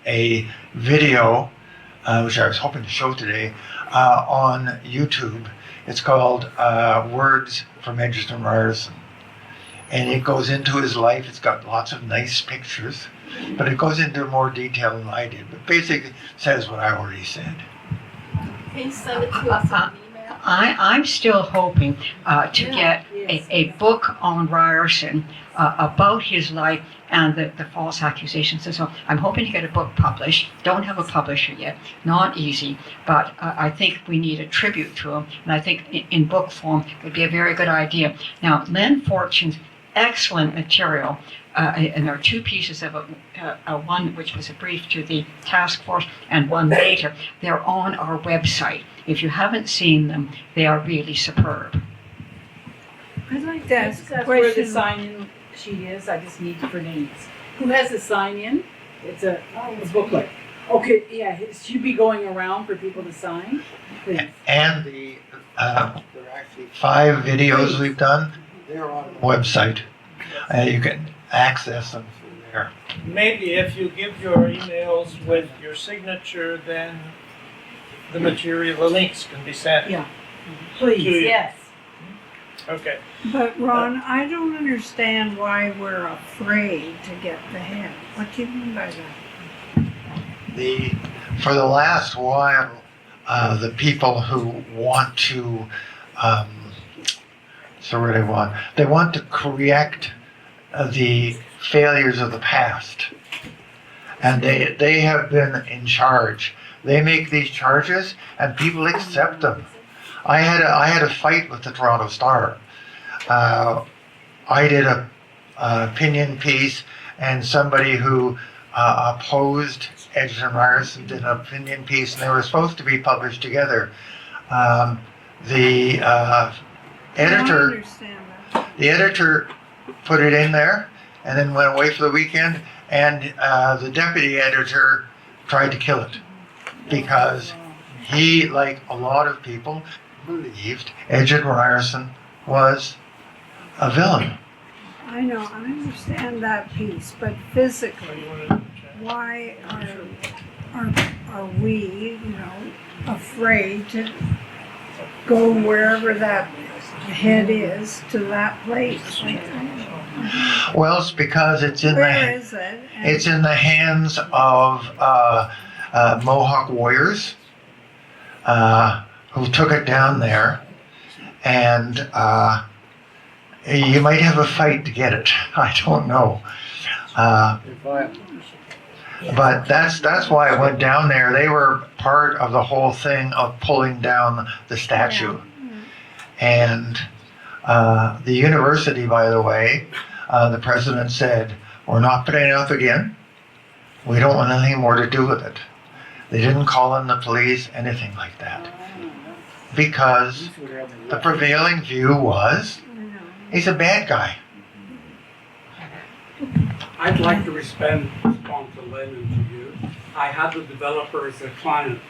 a video, which I was hoping to show today, on YouTube. It's called Words from Egerton Ryerson. And it goes into his life. It's got lots of nice pictures, but it goes into more detail than I did. But basically says what I already said. Can you send it to us on email? I'm still hoping to get a book on Ryerson about his life and the false accusations and so on. I'm hoping to get a book published. Don't have a publisher yet. Not easy, but I think we need a tribute to him, and I think in book form would be a very good idea. Now, Lynn Fortune's excellent material, and there are two pieces of it, one which was a brief to the task force and one later. They're on our website. If you haven't seen them, they are really superb. I'd like to ask a That's where the question. sign-in sheet is. I just need for names. Who has the sign-in? It's a booklet. Okay, yeah, it should be going around for people to sign. Please. And the there are actually 5 videos we've done. They're on the website. You can access them through there. Maybe if you give your emails with your signature, then the material, the links can be sent. Yeah. To you. Please, yes. Okay. But Ron, I don't understand why we're afraid to get the head. What do you mean by that? For the last while, the people who want to, they want to correct the failures of the past, and they have been in charge. They make these charges, and people accept them. I had a fight with the Toronto Star. I did an opinion piece, and somebody who opposed Egerton Ryerson did an opinion piece, and they were supposed to be published together. The editor put it in there, and then went away for the weekend. And the deputy editor tried to kill it because he, like a lot of people, believed Egerton Ryerson was a villain. I know, I understand that piece, but physically, why are we, afraid to go wherever that head is to that place? Well, it's because it's in it's in the hands of Mohawk warriors who took it down there, and you might have a fight to get it. I don't know. But that's why I went down there. They were part of the whole thing of pulling down the statue. And the university, by the way, the president said, we're not putting it up again. We don't want anything more to do with it. They didn't call in the police, anything like that. Because the prevailing view was, he's a bad guy. I'd like to respond to Lynn and to you. I had the developer as a client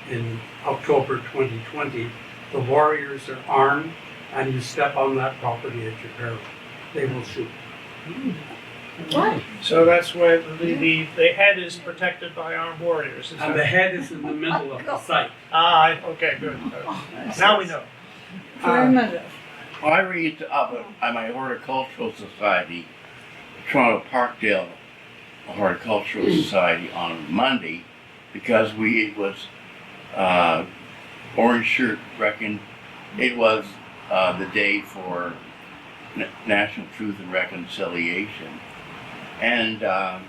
in October 2020. The warriors are armed, and you step on that property at your peril. They will shoot. What? So that's where the head is protected by armed warriors. Is And the that? head is in the middle of the site. Okay, good. Now we know. Primitive. I read about my horticultural society, Toronto Parkdale Horticultural Society, on Monday, because it was Orange Shirt reckoned it was the day for National Truth and Reconciliation, and I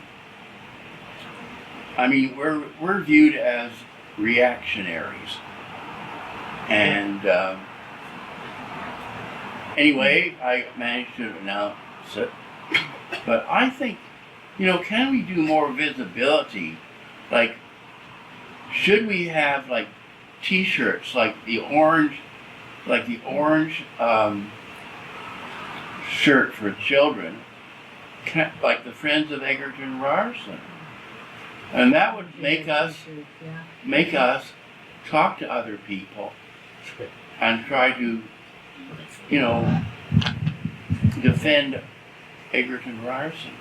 mean we're viewed as reactionaries, and anyway, I managed to announce it, but I think, can we do more visibility? Like, should we have like T-shirts like the orange shirt for children, like the Friends of Egerton Ryerson, and that would make us talk to other people and try to, defend Egerton Ryerson.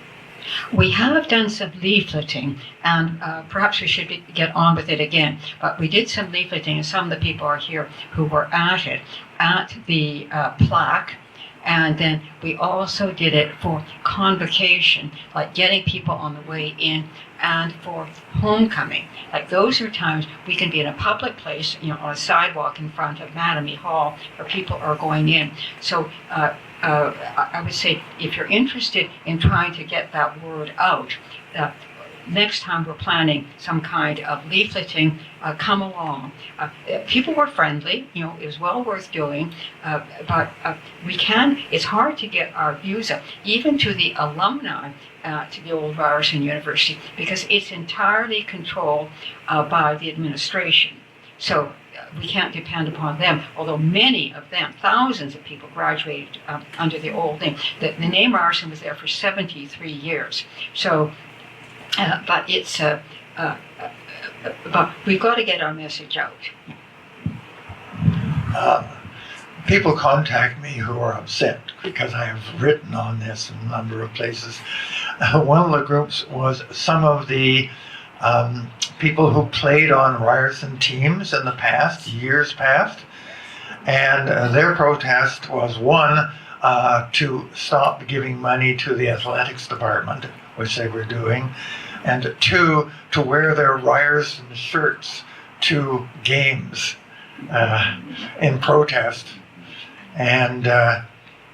We have done some leafleting, and perhaps we should get on with it again. But we did some leafleting, and some of the people are here who were at it, at the plaque. And then we also did it for convocation, like getting people on the way in, and for homecoming. Like, those are times we can be in a public place, on a sidewalk in front of Mattamy Hall, where people are going in. So I would say, if you're interested in trying to get that word out, next time we're planning some kind of leafleting, come along. People were friendly, it was well worth doing, but it's hard to get our views up, even to the alumni to the old Ryerson University, because it's entirely controlled by the administration. So we can't depend upon them, although many of them, thousands of people, graduated under the old name. The name Ryerson was there for 73 years. So, but it's but we've got to get our message out. People contact me who are upset because I have written on this in a number of places. One of the groups was some of the people who played on Ryerson teams in the past, years past, and their protest was, one, to stop giving money to the athletics department, which they were doing, and two, to wear their Ryerson shirts to games in protest. And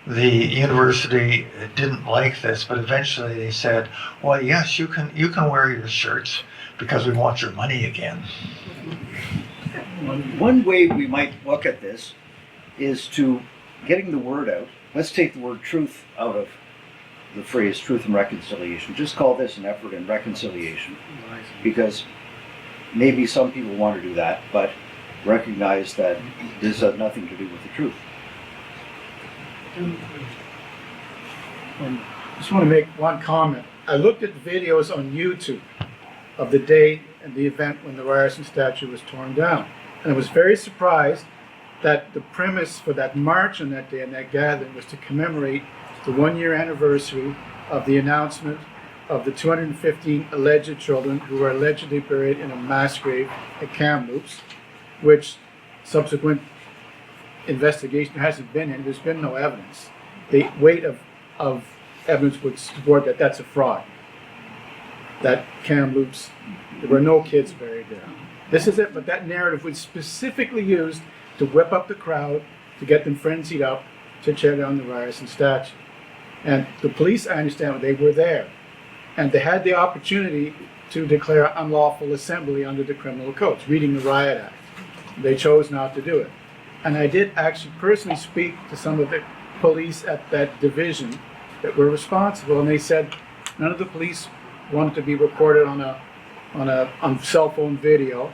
the university didn't like this, but eventually they said, well, yes, you can wear your shirts because we want your money again. One way we might look at this is to getting the word out. Let's take the word truth out of the phrase truth and reconciliation. Just call this an effort in reconciliation, because maybe some people want to do that, but recognize that this has nothing to do with the truth. I just want to make one comment. I looked at videos on YouTube of the day and the event when the Ryerson statue was torn down, and I was very surprised that the premise for that march on that day and that gathering was to commemorate the 1-year anniversary of the announcement of the 215 alleged children who were allegedly buried in a mass grave at Kamloops, which subsequent investigation hasn't been in. There's been no evidence. The weight of evidence would support that that's a fraud. That Kamloops, there were no kids buried there. This is it, but that narrative was specifically used to whip up the crowd, to get them frenzied up, to tear down the Ryerson statue. And the police, I understand, they were there. And they had the opportunity to declare unlawful assembly under the criminal codes, reading the Riot Act. They chose not to do it. And I did actually personally speak to some of the police at that division that were responsible, and they said none of the police wanted to be recorded on cell phone video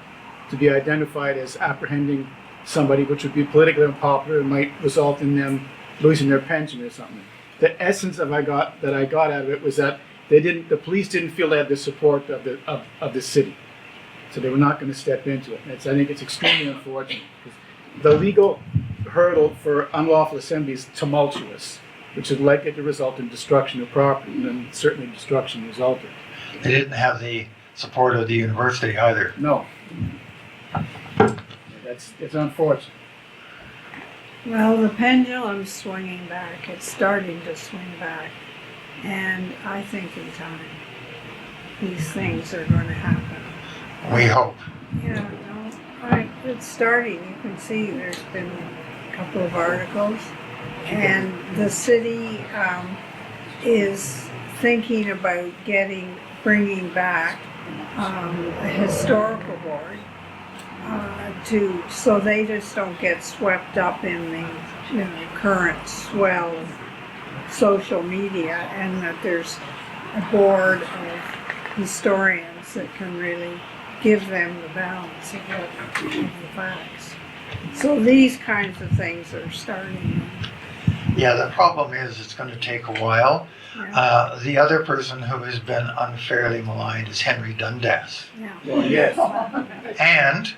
to be identified as apprehending somebody, which would be politically unpopular and might result in them losing their pension or something. The essence that I got out of it was that the police didn't feel they had the support of the city, so they were not going to step into it. And I think it's extremely unfortunate, because the legal hurdle for unlawful assembly is tumultuous. which is likely to result in destruction of property, and then certainly destruction resulted. They didn't have the support of the university either. No. It's unfortunate. Well, the pendulum's swinging back. It's starting to swing back. And I think in time, these things are going to happen. We hope. Yeah, no, it's starting. You can see there's been a couple of articles. And the city is thinking about bringing back a historical board so they just don't get swept up in the current swell of social media, and that there's a board of historians that can really give them the balance of the facts. So these kinds of things are starting. Yeah, the problem is it's going to take a while. Yeah. The other person who has been unfairly maligned is Henry Dundas. Yeah. Well, yes. And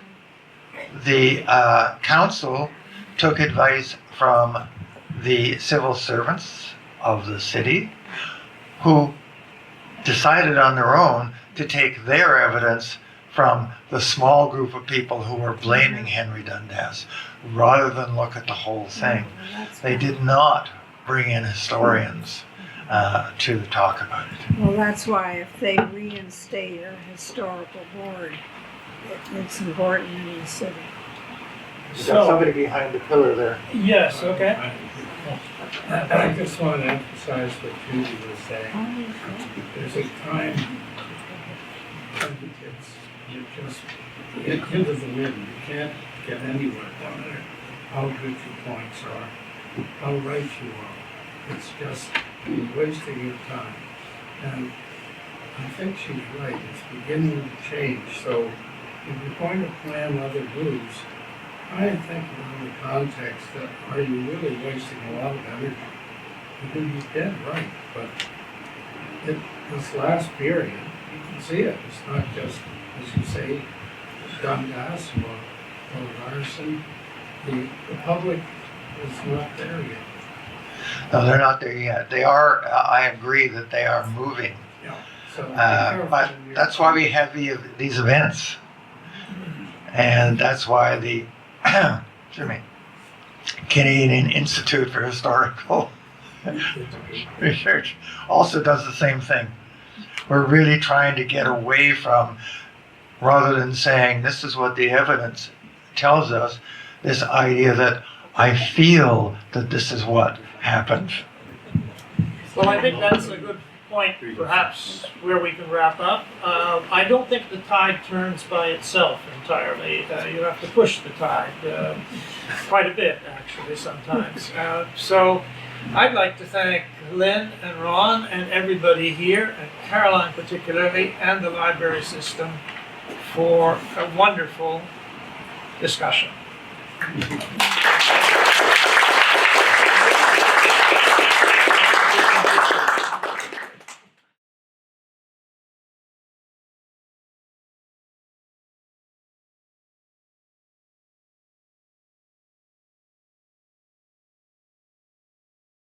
the council took advice from the civil servants of the city, who decided on their own to take their evidence from the small group of people who were blaming Henry Dundas, rather than look at the whole thing. They did not bring in historians to talk about it. Well, that's why if they reinstate a historical board, it's important in the city. You got somebody behind the pillar there. Yes, okay. I just want to emphasize what Judy was saying. There's a time when you just get into the wind. You can't get anywhere, no matter how good your points are, how right you are. It's just wasting your time. And I think she's right. It's beginning to change. So if you're going to plan other moves, I am thinking in the context that are you really wasting a lot of energy? You can be dead right, but this last period, you can see it. It's not just, as you say, Dundas or Ryerson. The public is not there yet. No, they're not there yet. They are, I agree that they are moving. Yeah. So But that's why we have these events. And that's why the Canadian Institute for Historical Research also does the same thing. We're really trying to get away from, rather than saying this is what the evidence tells us, this idea that I feel that this is what happened. Well, I think that's a good point, perhaps, where we can wrap up. I don't think the tide turns by itself entirely. You have to push the tide quite a bit, actually, sometimes. So I'd like to thank Lynn and Ron and everybody here, and Caroline particularly, and the library system for a wonderful discussion.